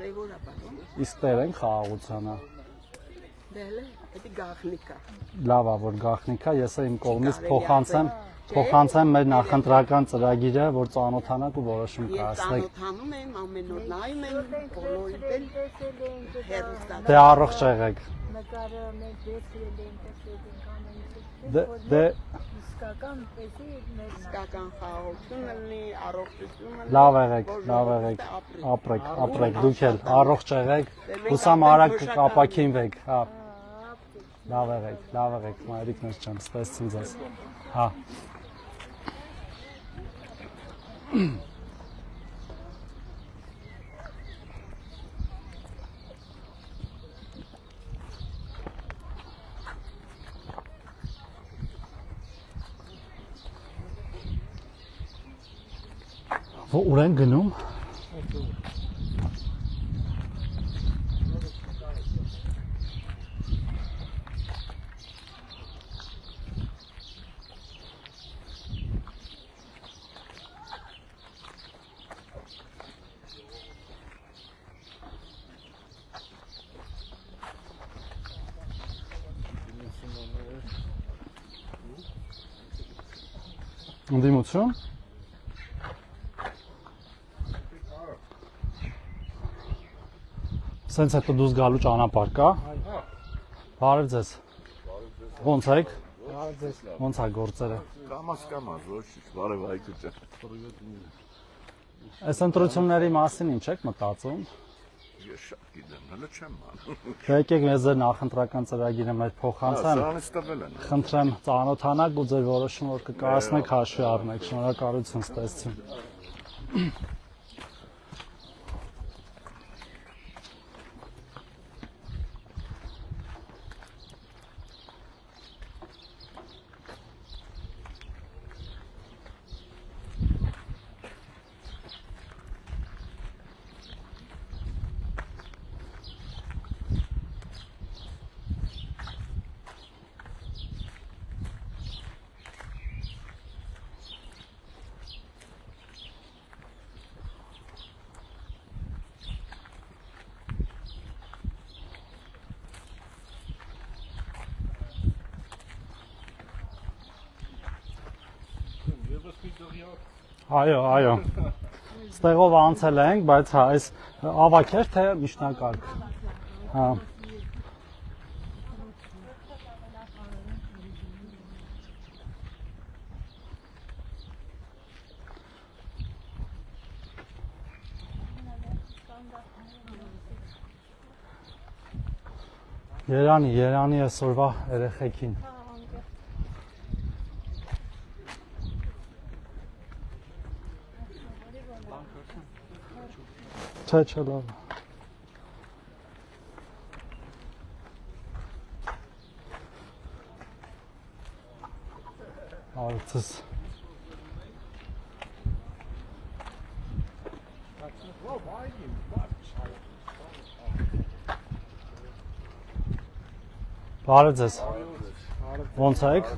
Իսկ տեր են խաղաղությանը։ Լավ է, որ գաղտնիքա, ես իմ կողմից փոխանցեմ մեր նախընտրական ծրագիրը, որ ծանոթանաք ու որոշում կայացնեք։ Ծանոթանում եմ, ամեն օր նայում եմ, բոլորին էլ հերոստատ։ Դե առողջ եղեք։ Նկարը մենք վերցրել ենք տեսել Դե իսկական պես իսկական խաղաղություն լինի, առողջություն լինի։ Լավ եղեք, ապրեք, դուք էլ առողջ եղեք, հուսամ արագ կապակինվեք, հա։ Լավ եղեք, մայրիկներ ջան, ստեսցին ձեզ։ Հա։ Ուր են գնում։ Ընդդիմություն։ Սենց հետո դուս գալու ճանապարհ կա։ Բարև ձեզ։ Ոնց եք։ Ոնց է գործերը։ Կամաց, ոչ, բարև այգուց։ Այս ընտրությունների մասին ինչ եք մտածում։ Ես շատ գիտեմ, հələ չեմ անում։ Դե եկեք մեզ ձեր նախընտրական ծրագիրը մեր փոխանցեմ։ Սրանից տվել են։ Խնդրեմ ծանոթանաք ու ձեր որոշումը որ կկայացնեք հաշվի առնեք։ Շնորհակալություն, ստեսություն։ Այո։ Ստեղով անցել ենք, բայց հա, այս ավակ էր թե միջնակարգ։ Հա։ Երանի այսօրվա երեխեքին։ Չէ, լավ։ Արցս։ Բարև ձեզ։ Ոնց եք։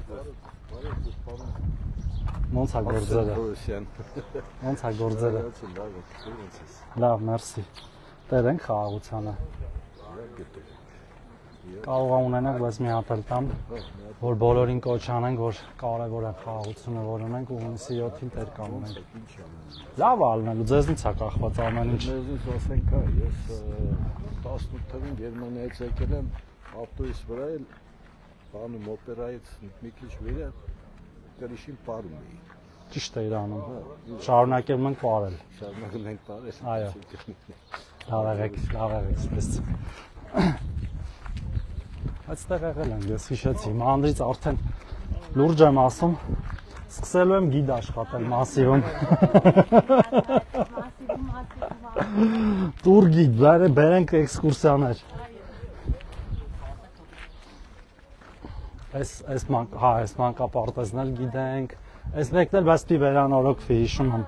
Ոնց է գործերը։ Ոնց է գործերը։ Լավ, մերսի։ Տեր ենք խաղաղությանը։ կարող է ունենանք, բայց մի հատ էլ տամ, որ բոլորին կոչ անենք, որ կարևոր է խաղաղությունը, որ ունենք ու հունիսի 7-ին տեր կանունենք։ Լավ ալնելու, ձեզնից է կախված ամեն ինչ։ Մեզնից ասենք, ես 18 թվին Գերմանիայից եկել եմ ավտոյից վրա էլ բանում օպերայից մի քիչ վերը կրիշին պարում էի։ Ճիշտ է իրանում։ Շարունակել ենք պարել։ Շարունակել ենք պարել։ Այո։ Լավ եղեք, սպես։ Այստեղ եղել ենք, ես հիշեցի, հիմա անդրից արդեն լուրջ եմ ասում, սկսելու եմ գիդ աշխատել մասիվում։ Տուր գիդ, բերենք էքսկուրսիաներ։ Այս մանկապարտեզն էլ գիտենք, այս մեկն էլ բայց պի վերանորոգվի, հիշում եմ։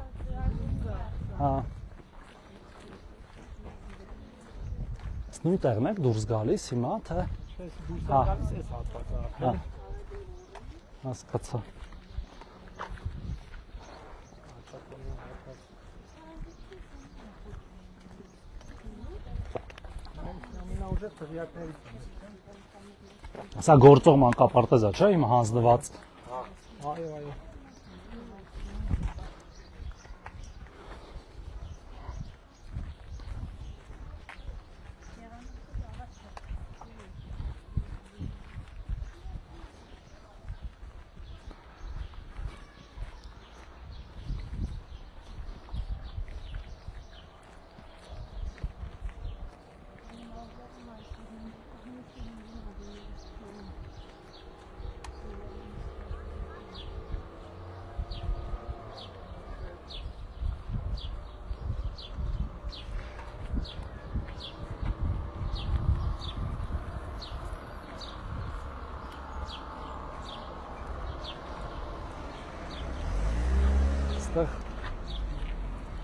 Նույն տեղն եք դուրս գալիս հիմա, թե։ Հասկացա։ Սա գործող մանկապարտեզ է, չէ՞, հիմա հանձնված։ Այո։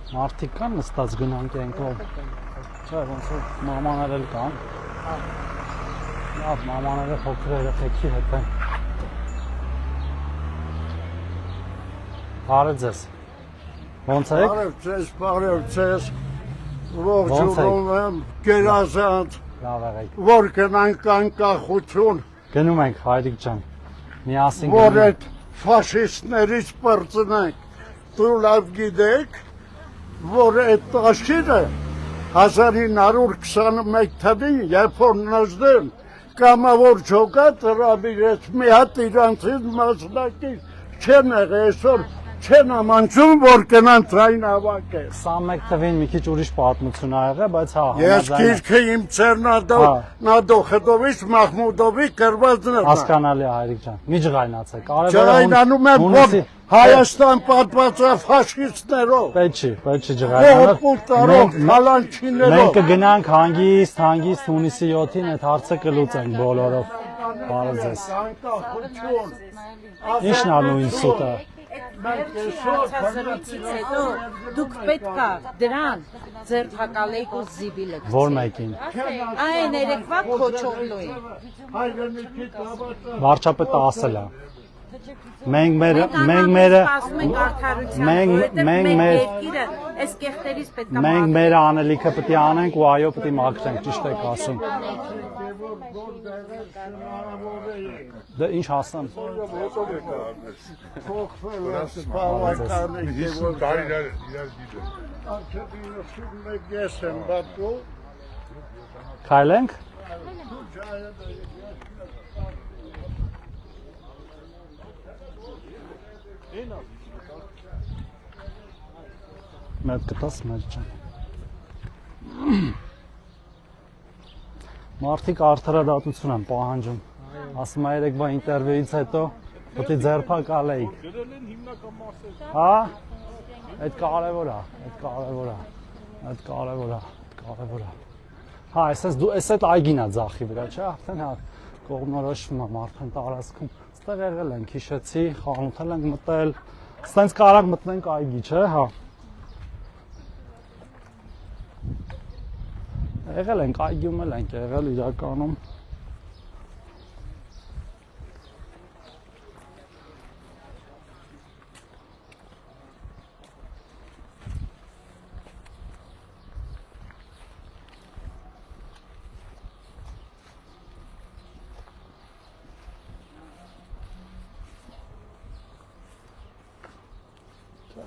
Մարդիկ կան նստած գնանք ենքով, չէ, ոնց որ մամաներ էլ կան, լավ մամաները փոքր երեխեքի հետ են, բարև ձեզ, ոնց եք? Բարև ձեզ, ողջունում եմ, գերազանց, որ գնանք անկախություն, գնում ենք հայրիկ ջան, միասին որ գնում այդ ֆաշիստներից պրծնենք, դու լավ գիտեք, որ այդ տաշիրը 1921 թվին, երբ որ նզդեն կամավոր ջոկատ հրավիրեց մի հատ իրանցից մասնակից չեն եղել, այսօր չեն ամանչում, որ կնան ձայն հավաքել։ 21 թվին մի քիչ ուրիշ պատմություն ա եղել, բայց հա, ես գիրքը իմ Նադոխեդովից Մահմուդովի գրվածն եմ։ Հասկանալի է հայրիկ ջան, մի ջղայնացեք, ջղայնանում եմ, որ Հայաստան պատված է ֆաշիստներով։ Պետք չի ջղայնանալ։ Մենք կգնանք հանգիստ հունիսի 7-ին այդ հարցը կլուծենք բոլորով։ Բարև ձեզ։ Ի՞նչն ա նույն սուտը։ Հարցազրույցից հետո դուք պետք է դրան ձեր հակալեիք ու զիբիլը գցեք։ Որ մեկին։ Այն երեկվա քոչողլոյի։ Վարչապետը ասել է։ Մենք մեր անելիքը պետք է անենք ու այո պետք է մաքրենք, ճիշտ եք ասում։ Դե ինչ հասան։ Քայլենք։ Մեծ կտաս մեր ջան։ Մարդիկ արդարադատություն են պահանջում։ Ասում է երեկվա ինտերվյուից հետո պետք է ձերբակալեիք։ Հա? Այդ կարևոր է։ Հա, այս այդ այգին է ձախի վրա, չէ՞, արդեն հա կողմնորոշվում է մարդուն տարածքում։ Այստեղ եղել ենք, հիշեցի, խանութել ենք մտել։ Ստենց կարանք մտնենք այգի, չէ՞, հա։ Եղել ենք, այգում էլ ենք եղել իրականում։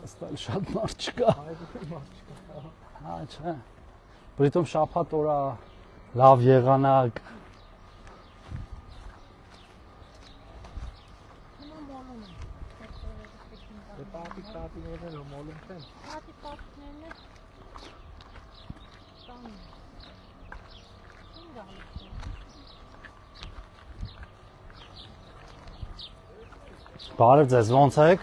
Աստալ շատ մարդ չկա։ Հա, չէ։ Բրիտում շաբաթ օրա լավ եղանակ։ Պապիկներն ու մոլում չեն։ Բարև ձեզ, ոնց եք։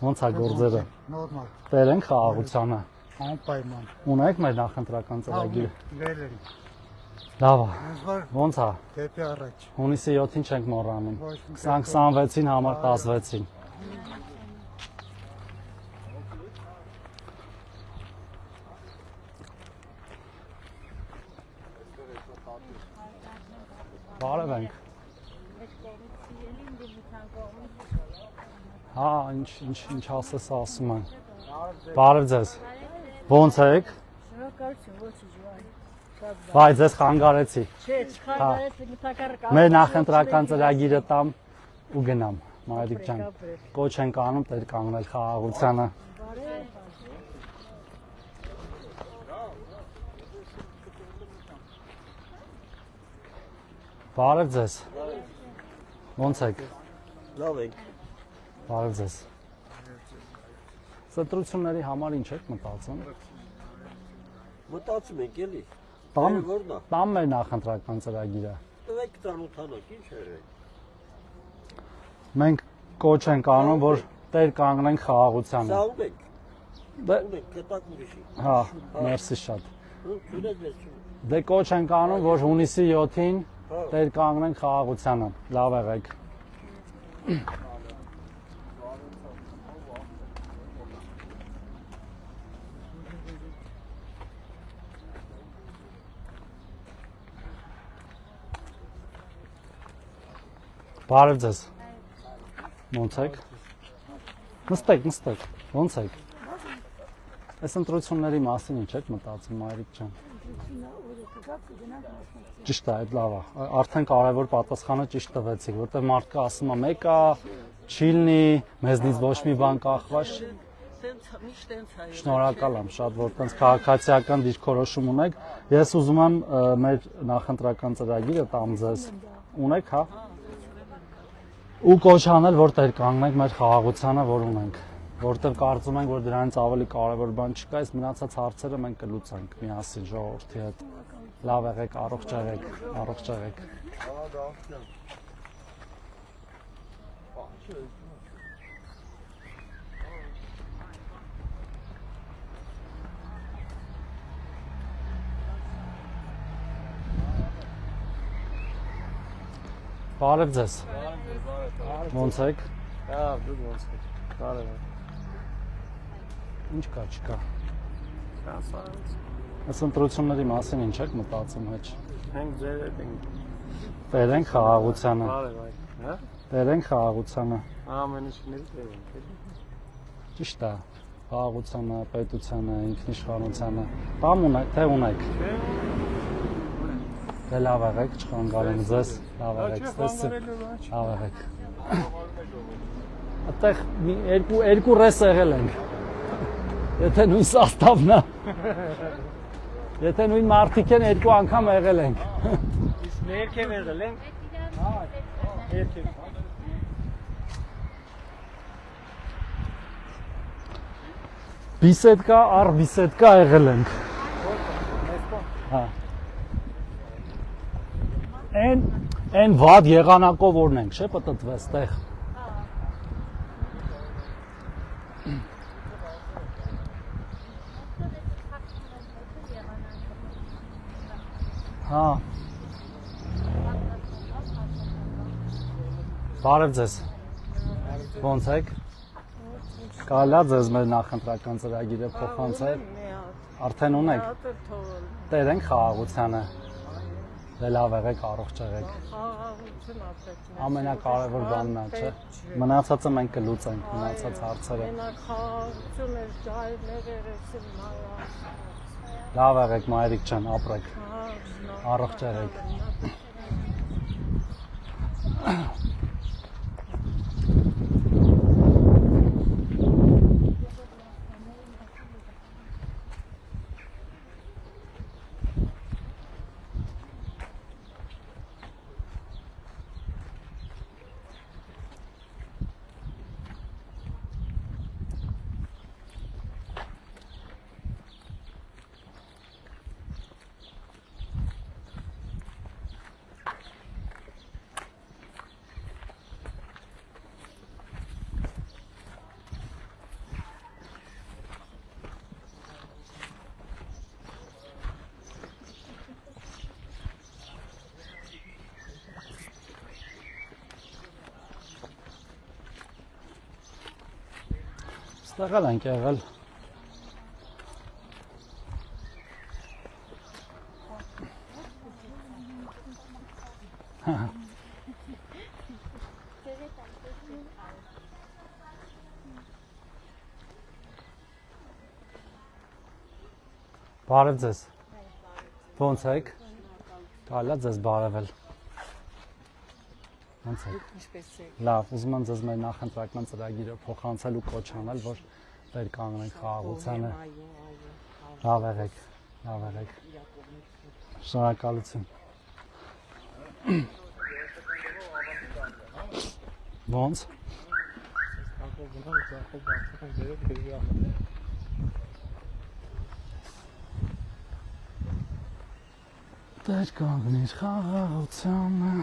Ոնց է գործերը։ Նորմալ։ Տերենք խաղաղությանը։ Անպայման։ Ունեք մեր նախընտրական ծրագիրը։ Լել են։ Լավ է։ Ոնց է։ Դեպի առաջ։ Հունիսի 7-ին չենք մոռանում։ 2026-ին համար 16-ին։ Բարև ենք։ Հա, ինչ ասես ասում են։ Բարև ձեզ։ Ոնց եք։ Շնորհակալություն, ոչինչ, վայ։ Վայ, ձեզ խանգարեցի։ Չէ, չխանգարեցի, մտակարակ։ Մեր նախընտրական ծրագիրը տամ ու գնամ, Մարիկ ջան։ Կոչ ենք անում տեր կանգնել խաղաղությանը։ Բարև ձեզ։ Ոնց եք։ Լավ եք։ Բարև ձեզ։ Ստրությունների համար ինչ եք մտածում։ Մտածում ենք էլի։ Տամ մեր նախընտրական ծրագիրը։ Տվեք ծանոթանանք, ինչ է։ Մենք կոչ ենք անում, որ տեր կանգնենք խաղաղությանը։ Սա ունենք։ Ունենք, կտակ ուրիշի։ Հա, մերսի շատ։ Դե կոչ ենք անում, որ հունիսի 7-ին տեր կանգնենք խաղաղությանը։ Լավ եղեք։ Բարև ձեզ։ Ոնց եք։ Նստեք։ Ոնց եք։ Այս ընտրությունների մասին ինչ եք մտածում, Մարիկ ջան։ Ճիշտ է, այդ լավ է։ Արդեն կարևոր պատասխանը ճիշտ տվեցիք, որտեղ մարդկա ասում է մեկը չի լինի, մեզնից ոչ մի բան կախված։ Շնորհակալ եմ շատ, որ տենց քաղաքացիական դիրքորոշում ունեք։ Ես ուզում եմ մեր նախընտրական ծրագիրը տամ ձեզ։ Ունեք, հա։ Ու կոչ անել, որ տեր կանգնենք մեր խաղաղությանը, որ ունենք, որտեղ կարծում ենք, որ դրանից ավելի կարևոր բան չկա, այս մնացած հարցերը մենք կլուծենք միասին ժողովրդի հետ։ Լավ եղեք, առողջ եղեք։ Բարև ձեզ։ Ոնց եք։ Լավ, դուք ոնց եք։ Բարև։ Ինչ կա, չկա։ Այս ընտրությունների մասին ինչ եք մտածում հեչ։ Մենք ձեր հետ ենք։ Տերենք խաղաղությանը։ Բարև, հա։ Տերենք խաղաղությանը։ Ամեն ինչների տերենք։ Ճիշտ է։ Խաղաղությանը, պետությանը, ինքնիշխանությանը։ Տամ ունեք, թե ունեք։ Դե լավ եղեք, չխանգարեմ ձեզ, լավ եղեք, լավ եղեք։ Այդտեղ երկու ռես եղել ենք, եթե նույն սաստավն է, եթե նույն մարդիկ են երկու անգամ եղել ենք։ Իսկ ներքև եղել ենք։ Ներքև։ Բիսեդկա առ բիսեդկա եղել ենք։ Հա։ Այն վատ եղանակով օրնենք, չէ՞ պտտվեց տեղ։ Հա։ Բարև ձեզ։ Ոնց եք։ Կարելի է ձեզ մեր նախընտրական ծրագիրը փոխանցել։ Արդեն ունեք։ Տերենք խաղաղությանը։ Դե լավ եղեք, առողջ եղեք։ Ամենակարևոր բանն է, չէ՞։ Մնացածը մենք կլուծենք, մնացած հարցերը։ Լավ եղեք, Մարիկ ջան, ապրեք։ Առողջ եղեք։ Ստեղ էլ ենք եղել։ Բարև ձեզ։ Ոնց եք։ Կարելի է ձեզ բարևել։ Ոնց եք։ Ինչպես եք։ Լավ, ուզում եմ ձեզ մեր նախընտրական ծրագիրը փոխանցել ու կոչ անել, որ վեր կանգնենք խաղաղությանը։ Լավ եղեք, լավ եղեք։ Շնորհակալություն։ Ոնց։ Դեր կանգնիր խաղաղությանը։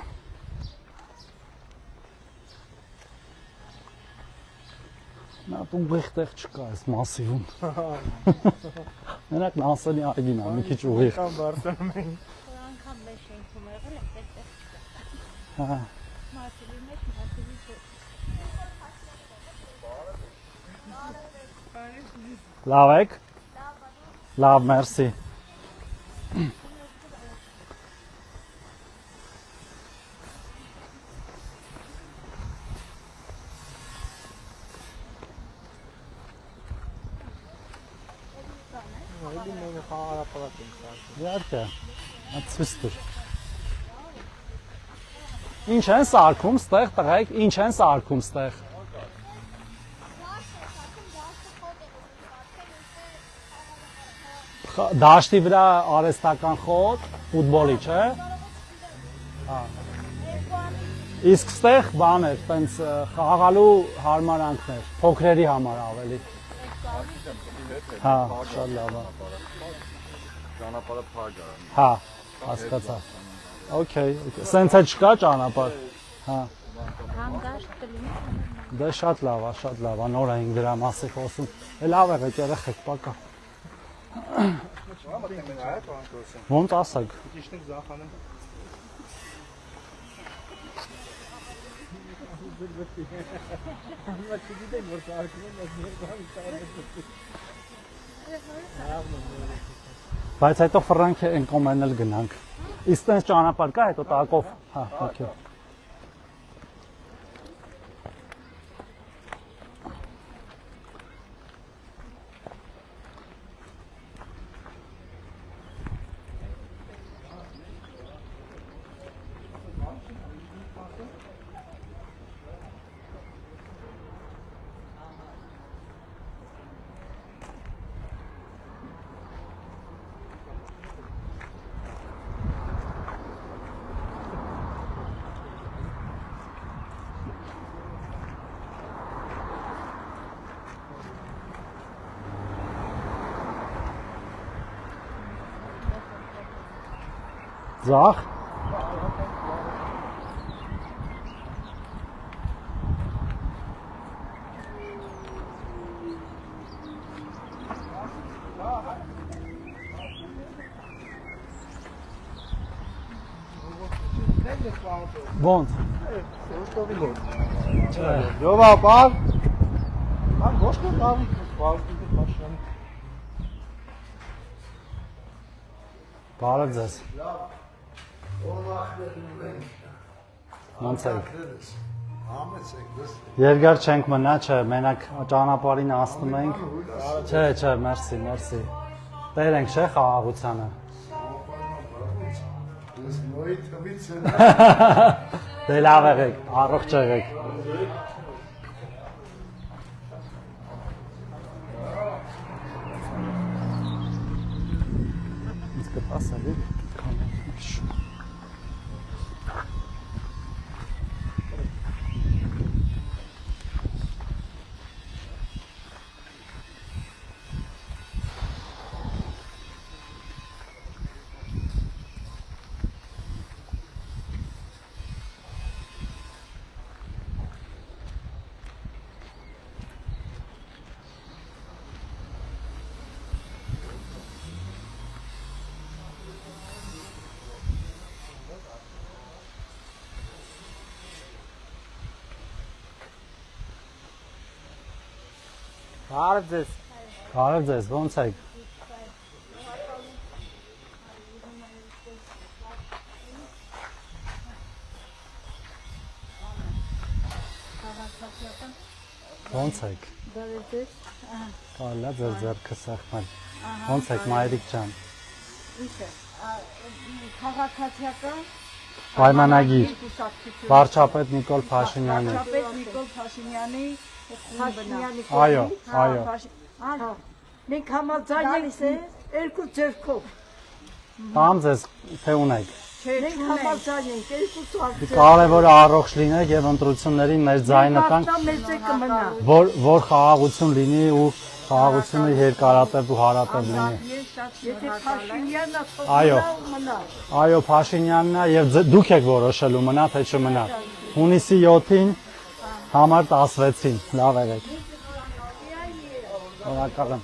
Նա ուղիղտեղ չկա այս մասիվում։ Նրանք նասանի այգին է, մի քիչ ուղիղ։ Կամ բարձրանում են։ Անգամ մեր շենքում եղել է, այդտեղ չկա։ Հա։ Մարտիրի մեջ, մարտիրի հետ։ Լավ եք։ Լավ, մերսի։ Իհարկե, ցույց տուր։ Ինչ են սարքում ստեղ, տղայք, ինչ են սարքում ստեղ։ Դաշտի վրա արհեստական խոտ, ֆուտբոլի, չէ։ Իսկ ստեղ բաներ, տենց խաղալու հարմարանքներ, փոքրերի համար ավելի։ Հա, շատ լավ է։ Ճանապարհը փակ է։ Հա, հասկացա։ Okay, okay։ Սենց է չկա ճանապարհ։ Հա։ Հանգարտ կլինի։ Դե շատ լավ է, շատ լավ է, նոր ենք դրա մասի խոսում։ Լավ եղեք, երեխեք, պակա։ Ոնց ասեք։ Ճիշտ եք զախանում։ Բայց հետո ֆրանկ են կոմենել գնանք։ Իսկ տենց ճանապարհ կա հետո տակով։ Հա, օքեյ։ Ձախ։ Ոնց։ Յովա, բար։ Ան ոչ թե բավի մաշան։ Բարև ձեզ։ Ոնց եք։ Երկար չենք մնա, չէ, մենակ ճանապարհին հասնում ենք։ Չէ, չէ, մերսի, մերսի։ Տեր ենք, չէ, խաղաղությանը։ Դե լավ եղեք, առողջ եղեք։ Ինձ կպասալի։ Բարև ձեզ։ Բարև ձեզ, ո՞նց եք։ Ո՞նց եք։ Բարև ձեզ։ Կարելի է ձեր ձեռքը սեղմել։ Ո՞նց եք, Մայրիկ ջան։ Ինչը, քաղաքացիական Պայմանագիր վարչապետ Նիկոլ Փաշինյանի։ Վարչապետ Նիկոլ Փաշինյանի Այո, այո։ Մենք համաձայնենք երկու ձեռքով։ Տամ ձեզ, թե ունեք։ Մենք համաձայնենք երկու ձեռքով։ Կարևորը առողջ լինեք եւ ընտրություններին մեր ձայնը տանք, որ խաղաղություն լինի ու խաղաղությունը երկարատև ու հարատև լինի։ Եթե Փաշինյանը Այո։ մնա։ Այո, Փաշինյանն է եւ դուք եք որոշելու մնա թե չմնա։ Հունիսի 7-ին համար 16-ին, լավ եղեք։ Շնորհակալ եմ։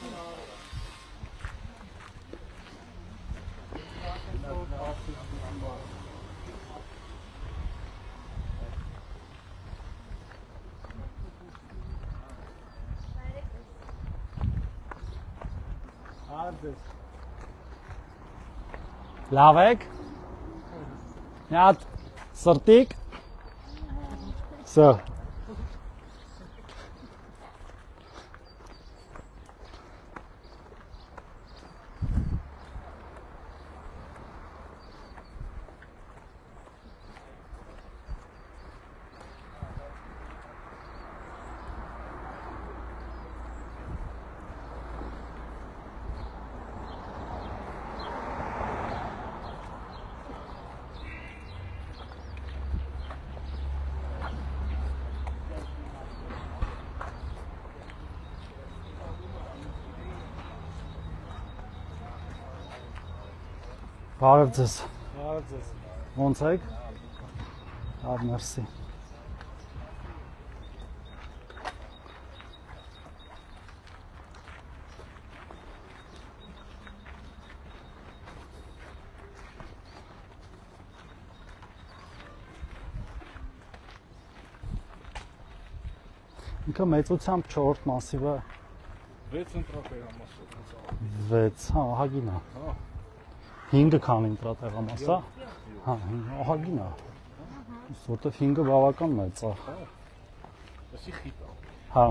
Լավ եք։ Մի հատ սրտիկ։ Սա։ Բարև ձեզ։ Բարև ձեզ։ Ոնց եք։ Լավ, մերսի։ Ինքը մեծությամբ 4-րդ մասիվը 6 ընտրատեղամասով։ 6, հա, ահագին է։ 5-ը քան ինտրատեղամաս է։ Հա, ահագին է։ Որտեվ 5-ը բավական մեծ է։ Էսի խիտ է։ Հա։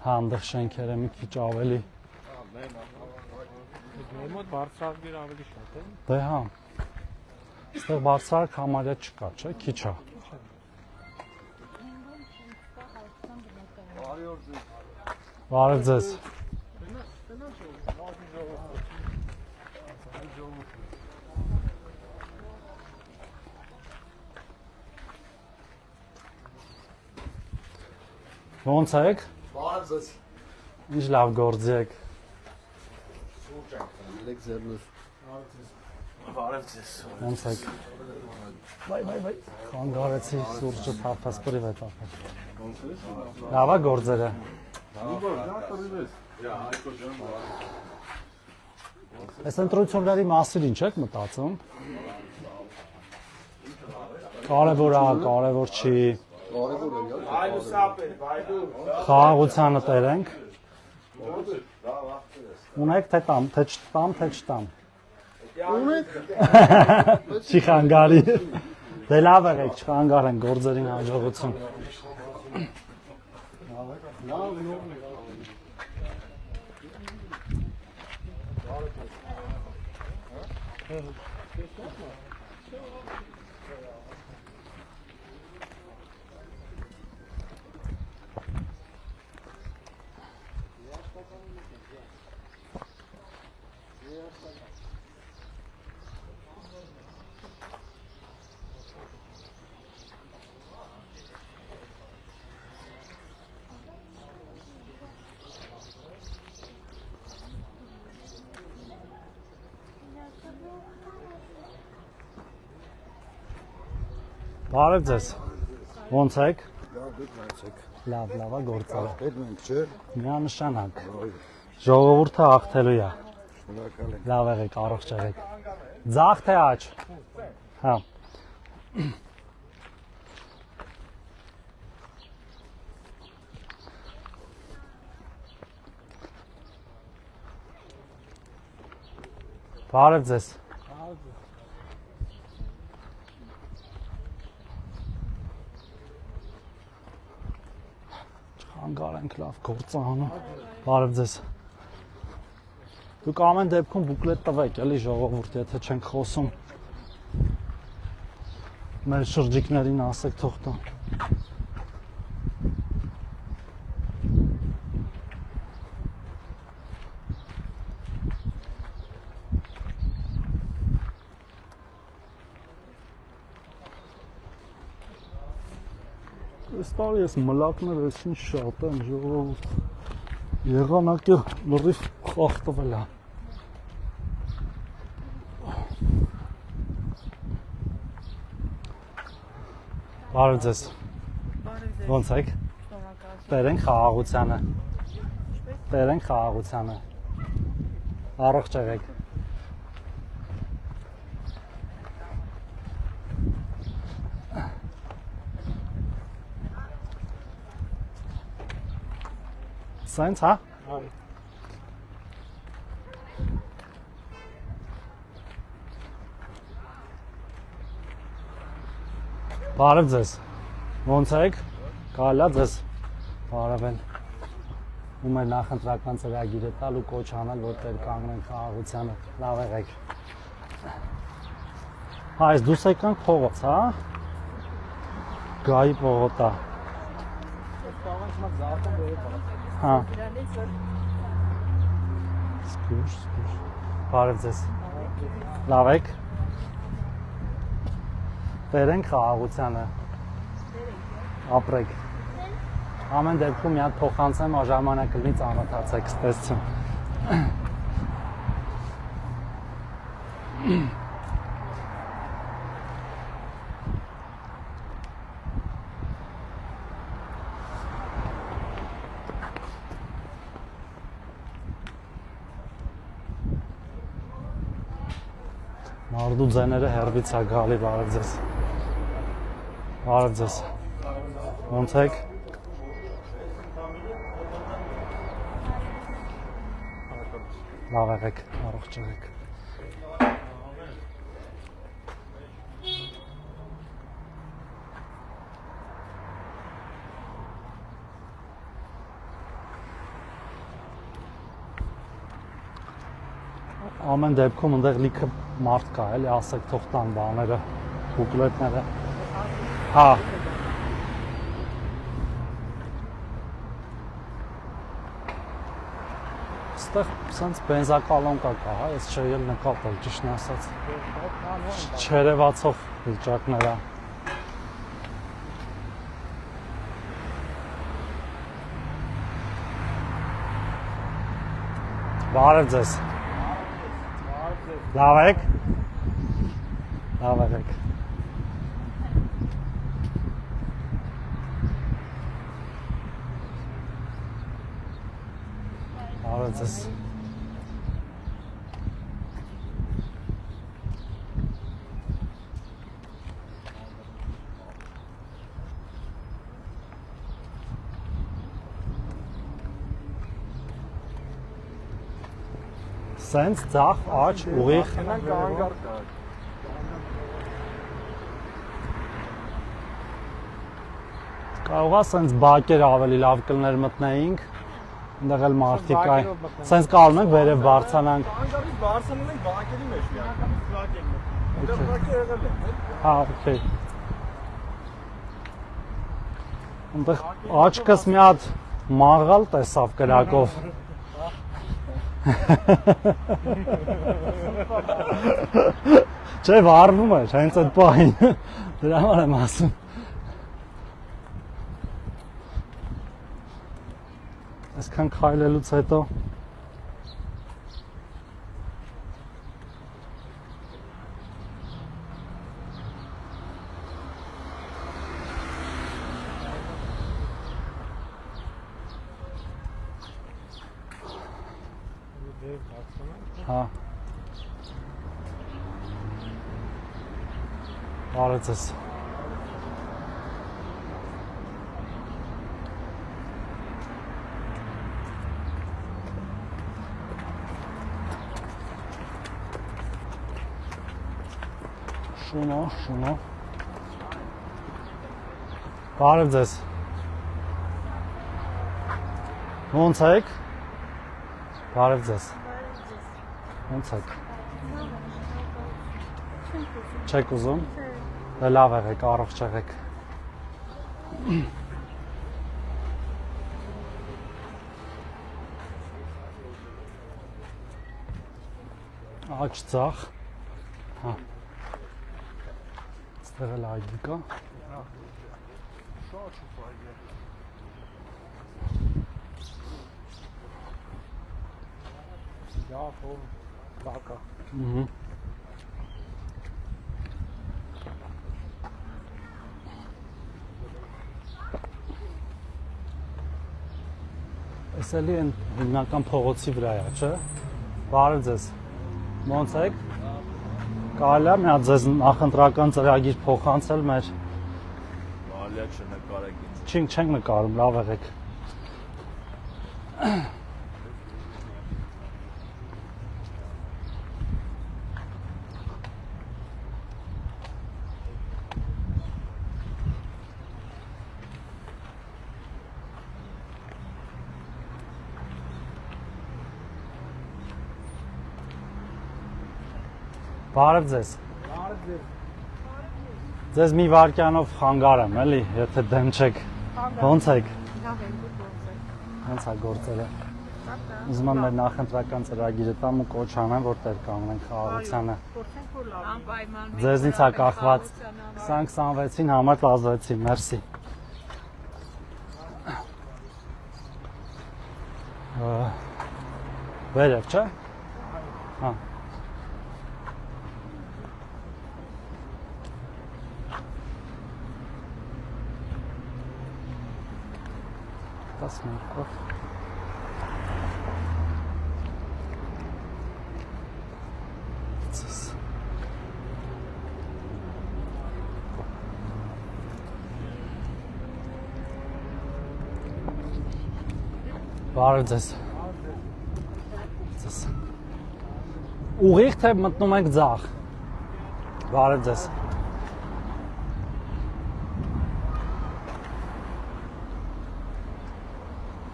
Հա, այնտեղ շենքերը մի քիչ ավելի։ Մեր մոտ բարձրագիր ավելի շատ է։ Դե հա։ Այստեղ բարձրակ համարյա չկա, չէ՞, քիչ է։ Բարև ձեզ։ Ոնց եք։ Բարև ձեզ։ Ինչ լավ գործ եք։ Սուրճ եք, ելեք ձեռնուր։ Բարև ձեզ։ Ոնց եք։ Վայ։ Խանգարեցի սուրճը թափած պրիվետ ապա։ Լավ է գործերը։ Այս ընտրությունների մասին ինչ եք մտածում։ Կարևոր է, կարևոր չի։ Խաղաղությանը տերենք։ Ունեք թե տամ, թե չտամ, թե չտամ։ Ունեք։ Չի խանգարի։ Դե լավ եղեք, չխանգարեն գործերին հաջողություն։ Բարև ձեզ։ Ոնց եք։ Լավ, դուք ոնց եք։ Լավ, լավ է գործերը։ Ախտել մենք չէ։ Միանշանակ։ Ժողովուրդը աղթելու է։ Շնորհակալ եմ։ Լավ եղեք, առողջ եղեք։ Ձախ թե աջ։ Հա։ Բարև ձեզ։ Չխանգար ենք լավ գործանը։ Բարև ձեզ։ Դուք ամեն դեպքում բուկլետ տվեք, էլի ժողովուրդ, եթե չենք խոսում։ Մեր շրջիկներին ասեք թող տան։ Այս տարի ես մլակներ էսին շատ են ժողովուրդ, եղանակը լրիվ խախտվել է։ Բարև ձեզ։ Ոնց եք։ Տերենք խաղաղությանը։ Տերենք խաղաղությանը։ Առողջ եղեք։ Սենց, հա։ Բարև ձեզ, ոնց եք, կարելի է ձեզ բարևել, ում է նախընտրական ծրագիրը տալ ու կոչ անել, որ տեր կանգնեն խաղաղությանը, լավ եղեք։ Հա, այս դուս եկանք փողոց, հա, Գայի փողոտա։ Հա։ Սկուր, բարև ձեզ, լավ եք։ Տերենք խաղաղությանը, ապրեք, ամեն դեպքում մի հատ փոխանցեմ, ժամանակ կլինի ծանոթացեք, ստեսցեմ։ Մարդու ձեները հեռվից է գալի, բարև ձեզ։ Բարև ձեզ։ Ոնց եք։ Լավ եղեք, առողջ եղեք։ Ամեն դեպքում ընդեղ լիքը մարդ կա, էլի ասեք թող տան բաները, բուկլետները։ Հա։ Ստեղ սենց բենզակալոնկա կա, հա, ես չէի էլ նկատել, ճիշտն ասած։ Չերևացող վիճակները։ Բարև ձեզ։ Լավ եք։ Լավ եք։ Բարև ձեզ։ Սենց ձախ, աջ, ուղիղ։ Կարող է սենց բակեր ավելի լավ կլներ մտնեինք, ընդեղ էլ մարդիկ այն։ Սենց կարում ենք վերև բարձանանք։ Անգարից բարձանում ենք բակերի մեջ միանգամից բակ ենք մտնում։ Դա բակը եղել է։ Հա, օքեյ։ Ընդեղ աչքս մի հատ մաղալ տեսավ կրակով։ Չէ, վարվում էր, հենց այդ պահին, դրա համար եմ ասում։ Այսքան քայլելուց հետո Հա։ Բարև ձեզ։ Շունո։ Բարև ձեզ։ Ոնց եք։ Բարև ձեզ։ Ոնց եք։ Չեք ուզում։ Լավ եղեք, առողջ եղեք։ Աչ ծախ։ Հա։ Ստեղ էլ այգի կա։ Էս էլի են հիմնական փողոցի վրա է, չէ՞։ Բարև ձեզ։ Ոնց եք։ Կարելի է մի հատ ձեզ նախընտրական ծրագիր փոխանցել մեր։ Կարելի է չնկարեք ինձ։ Չենք նկարում, լավ եղեք։ Բարև ձեզ։ Ձեզ մի վարքյանով խանգար եմ, էլի, եթե դեմ չեք։ Ոնց եք։ Ոնց է գործերը։ Ուզում եմ մեր նախընտրական ծրագիրը տամ ու կոչ անեմ, որտեղ կանգնենք խաղաղությանը։ Ձեզնից է կախված 2026-ին համար 16-ին, մերսի։ Վերև, չէ։ Հա։ Տասմերկով։ Ձեզ։ Բարև ձեզ։ Ձեզ։ Ուղիղ թե մտնում եք ձախ։ Բարև ձեզ։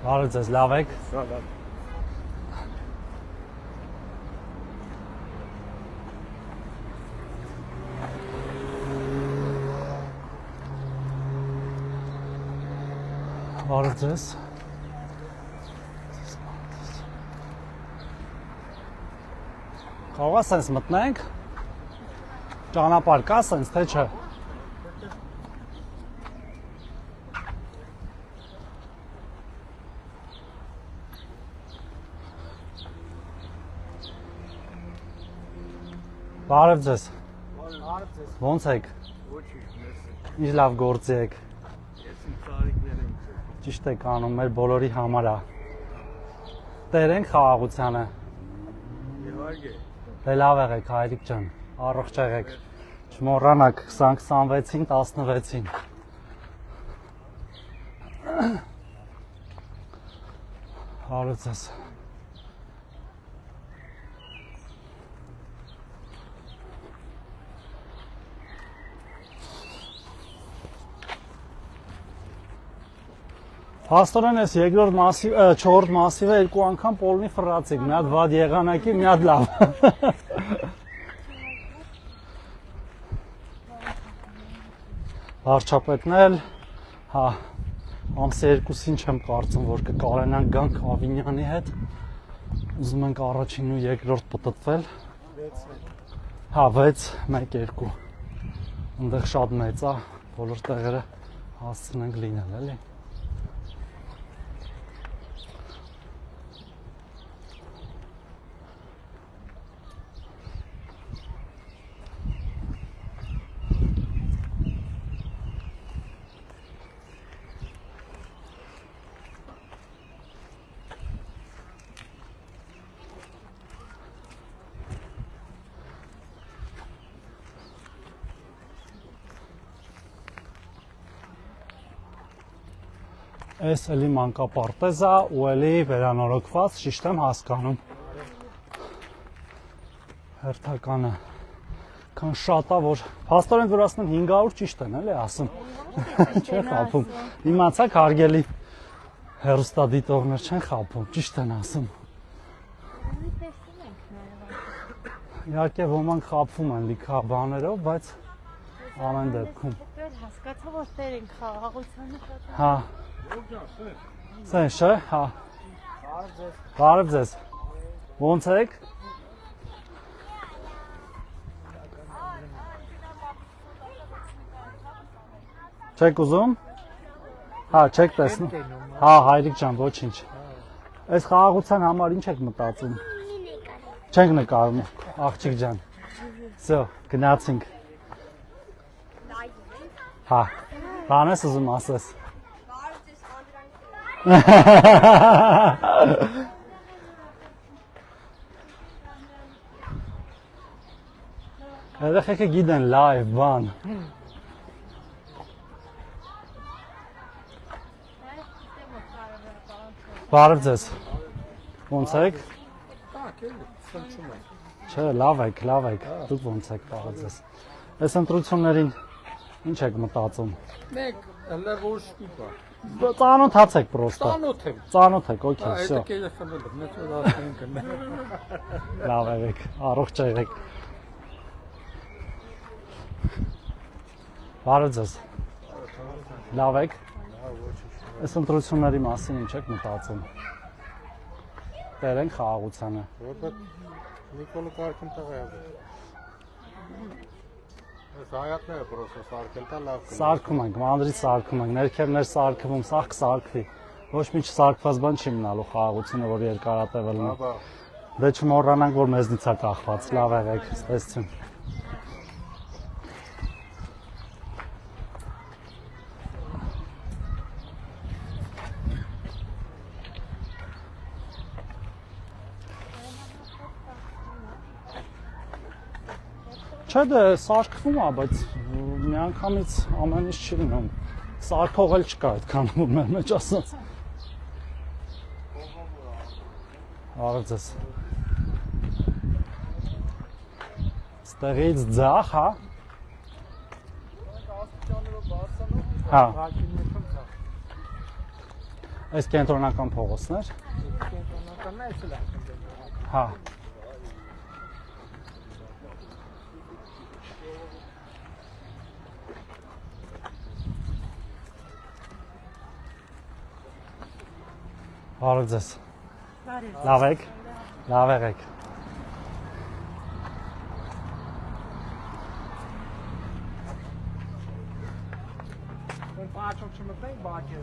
Բարև ձեզ, լավ եք։ Բարև ձեզ։ Կարող է սենց մտնենք։ Ճանապարհ կա սենց, թե չէ։ Բարև ձեզ։ Ոնց եք։ Ինչ լավ գործի եք։ Ճիշտ եք անում, մեր բոլորի համար է։ Տերենք խաղաղությանը։ Դե լավ եղեք, հայրիկ ջան, առողջ եղեք։ Չմոռանաք 2026-ին 16-ին։ Բարև ձեզ։ Փաստորեն ես երկրորդ մասիվ, չորրորդ մասիվը երկու անգամ պոլնի ֆրացիկ, մի հատ վատ եղանակի, մի հատ լավ։ Վարչապետն էլ, հա, ամսի 2-ին չեմ կարծում, որ կկարենանք գանք Ավինյանի հետ, ուզում ենք առաջին ու երկրորդ պտտվել, հա, 6, 1, 2, ընդեղ շատ մեծ է, բոլոր տեղերը հասցնենք լինել, էլի։ Այս էլի մանկապարտեզ է ու էլի վերանորոգված, ճիշտ եմ հասկանում։ Հերթականը Քան շատ է, որ փաստորեն որ ասեն 500 ճիշտ են, էլի ասում։ Չեն խափում։ Իմացաք հարգելի հեռուստադիտողներ չեն խափում, ճիշտ են ասում։ Իհարկե ոմանք խափվում են լիքա բաներով, բայց ամեն դեպքում։ Հասկացա որ տեր ենք խաղաղությանը։ Հա։ Սեն չէ, հա։ Բարև ձեզ։ Ոնց եք։ Չեք ուզում։ Հա, չեք տեսնում։ Հա, հայրիկ ջան, ոչինչ։ Այս խաղաղության համար ինչ եք մտածում։ Չենք նկարում, աղջիկ ջան։ Всё, գնացինք։ Հա, բան ես ուզում ասես։ Երեխեքը գիտեն լայվ բան։ Բարև ձեզ։ Ոնց եք։ Չէ, լավ եք, դուք ոնց եք, բարև ձեզ։ Այս ընտրություններին ինչ եք մտածում։ Մեկ, հələ որ շուկա։ Ծանոթացեք պրոստը։ Ծանոթ եք, օքեյ, всё։ Այդ կերը խմել, մեծ որ ասեն կնա։ Լավ եք, առողջ եղեք։ Բարև ձեզ։ Լավ եք։ Այս ընտրությունների մասին ինչ եք մտածում։ Տերենք խաղաղությանը։ Որբետ Նիկոլը կարգում տղա է։ Այս հայատները պրոստը սարքել տա լավ կլինի։ Սարքում ենք, մանրից սարքում ենք, ներքևներ սարքվում, սաղ կսարքվի։ Ոչ մի չսարքված բան չի մնալու խաղաղությունը, որ երկարատև լինի։ Դե չմոռանանք, որ մեզնից է կախված։ Լավ եղեք, ստեսություն։ Չէ դե սարքվում է, բայց միանգամից ամեն ինչ չի լինում։ Սարքող էլ չկա այդքան որ մեր մեջ ասած։ Արև ձեզ։ Ստեղից ձախ, հա։ Հա։ Այս կենտրոնական փողոցներ։ Կենտրոնականն է, էսել է։ Հա։ Բարև ձեզ։ Լավ եք։ Լավ եղեք։ Որ բաճով չմտնենք բաճը։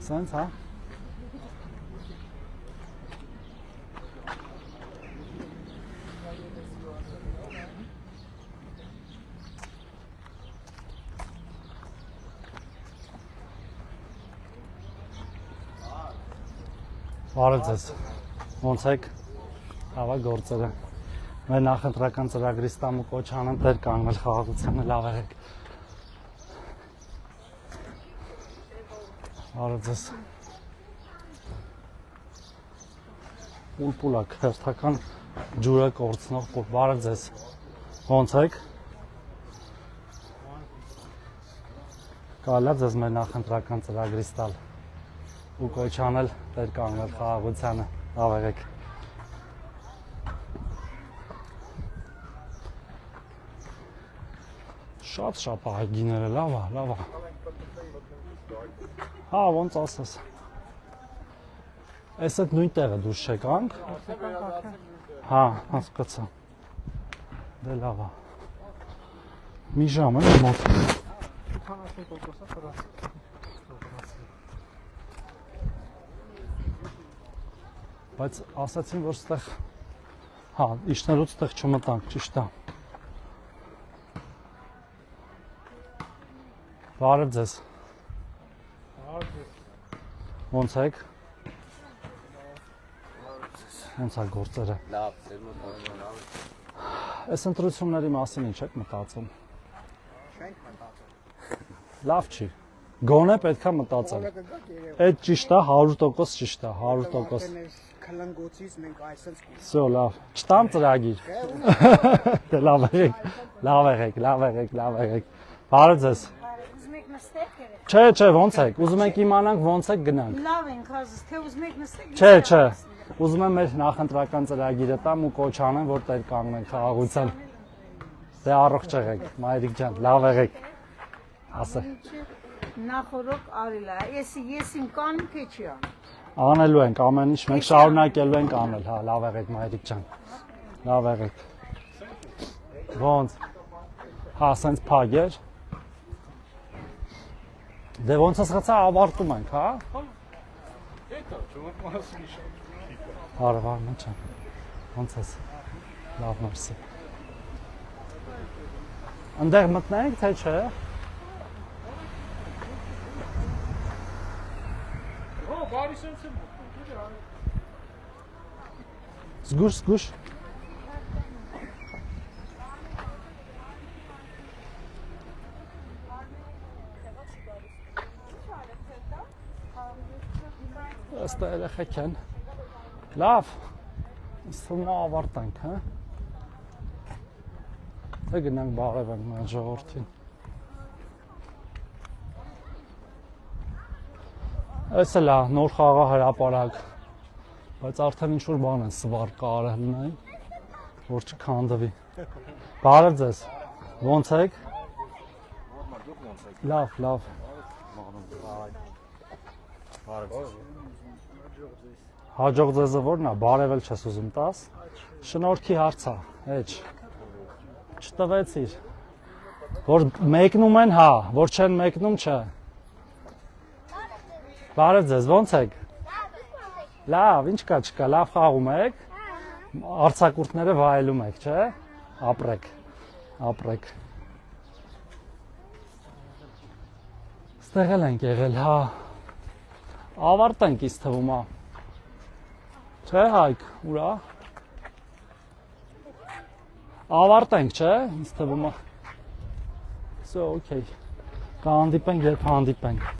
Սենց, հա։ Բարև ձեզ, ոնց եք, լավա գործերը, մեր նախընտրական ծրագրի ստամու կոչ անեմ տեր կանգնել խաղաղությանը, լավ եղեք։ Բարև ձեզ։ Պուլպուլակ, հերթական ջուրը կորցնող պուլ, բարև ձեզ, ոնց եք։ Կարելի է ձեզ մեր նախընտրական ծրագրի ստալ ու կոչ անել տեր կանգնել խաղաղությանը, լավ եղեք։ Շատ այգիները, լավ է։ Հա, ոնց ասես։ Այս այդ նույն տեղը դուրս չեկանք։ Հա, հասկացա։ Դե լավ է։ Մի ժամ է մոտ։ Բայց ասացին, որ ստեղ, հա, իշներուց ստեղ չմտանք, ճիշտ է։ Բարև ձեզ։ Ոնց եք։ Ոնց է գործերը։ Լավ, ձեր մոտ։ Այս ընտրությունների մասին ինչ եք մտածում։ Չենք մտածել։ Լավ չի։ Գոնե պետքա մտածել։ Այդ ճիշտ է, 100% ճիշտ է, 100%։ Քլնգոցից մենք այսպես Всё, լավ։ Չտամ ծրագիր։ Դե լավ եղեք։ Բարև ձեզ։ Ուզում եք նստեք երեք։ Չէ, ոնց եք։ Ուզում եք իմանանք ոնց եք գնանք։ Լավ ենք, հազս, թե ուզում եք նստեք։ Չէ։ Ուզում եմ մեր նախընտրական ծրագիրը տամ ու կոչ անեմ, որ տեր կանգնենք խաղաղության։ Դե առողջ եղեք, մայրիկ ջան, լավ եղեք։ Ասա։ Նախորոք արել է, ես իմ կանեմ թե չի ան։ Անելու ենք ամեն ինչ, մենք շարունակելու ենք անել, հա, լավ եղեք մայրիկ ջան։ Լավ եղեք։ Ոնց։ Հա, սենց փակ էր։ Դե ոնց ասացա ավարտում ենք, հա։ Հետո չունենք մասի շատ։ Բարև ջան։ Ոնց ես։ Լավ մերսի։ Անդեղ մտնենք, թե չէ։ Բարի սենց եմ։ Զգուշ։ Ըստ երեխեք են։ Լավ։ Ստում ավարտանք, հա։ Թե գնանք բարևենք մեր ժողովրդին։ Այս էլ է նոր խաղահրապարակ, բայց արդեն ինչ-որ բան են սվար կարել նայ, որ չքանդվի։ Բարև ձեզ, ոնց եք։ Լավ։ Հաջող ձեզը որն է, բարև էլ չես ուզում տաս։ Շնորհքի հարց է, էջ։ Չտվեցիր։ Որ մեկնում են, հա, որ չեն մեկնում, չէ։ Բարև ձեզ, ոնց եք։ Լավ, ինչ կա, չկա, լավ խաղում եք։ Արձակուրդները վայելում եք, չէ։ Ապրեք։ Ստեղ էլ ենք եղել, հա։ Ավարտենք ինձ թվում է։ Չէ, Հայկ, ուրա։ Ավարտենք, չէ, ինձ թվում է։ Всё, օքեյ։ Կհանդիպենք, երբ հանդիպենք։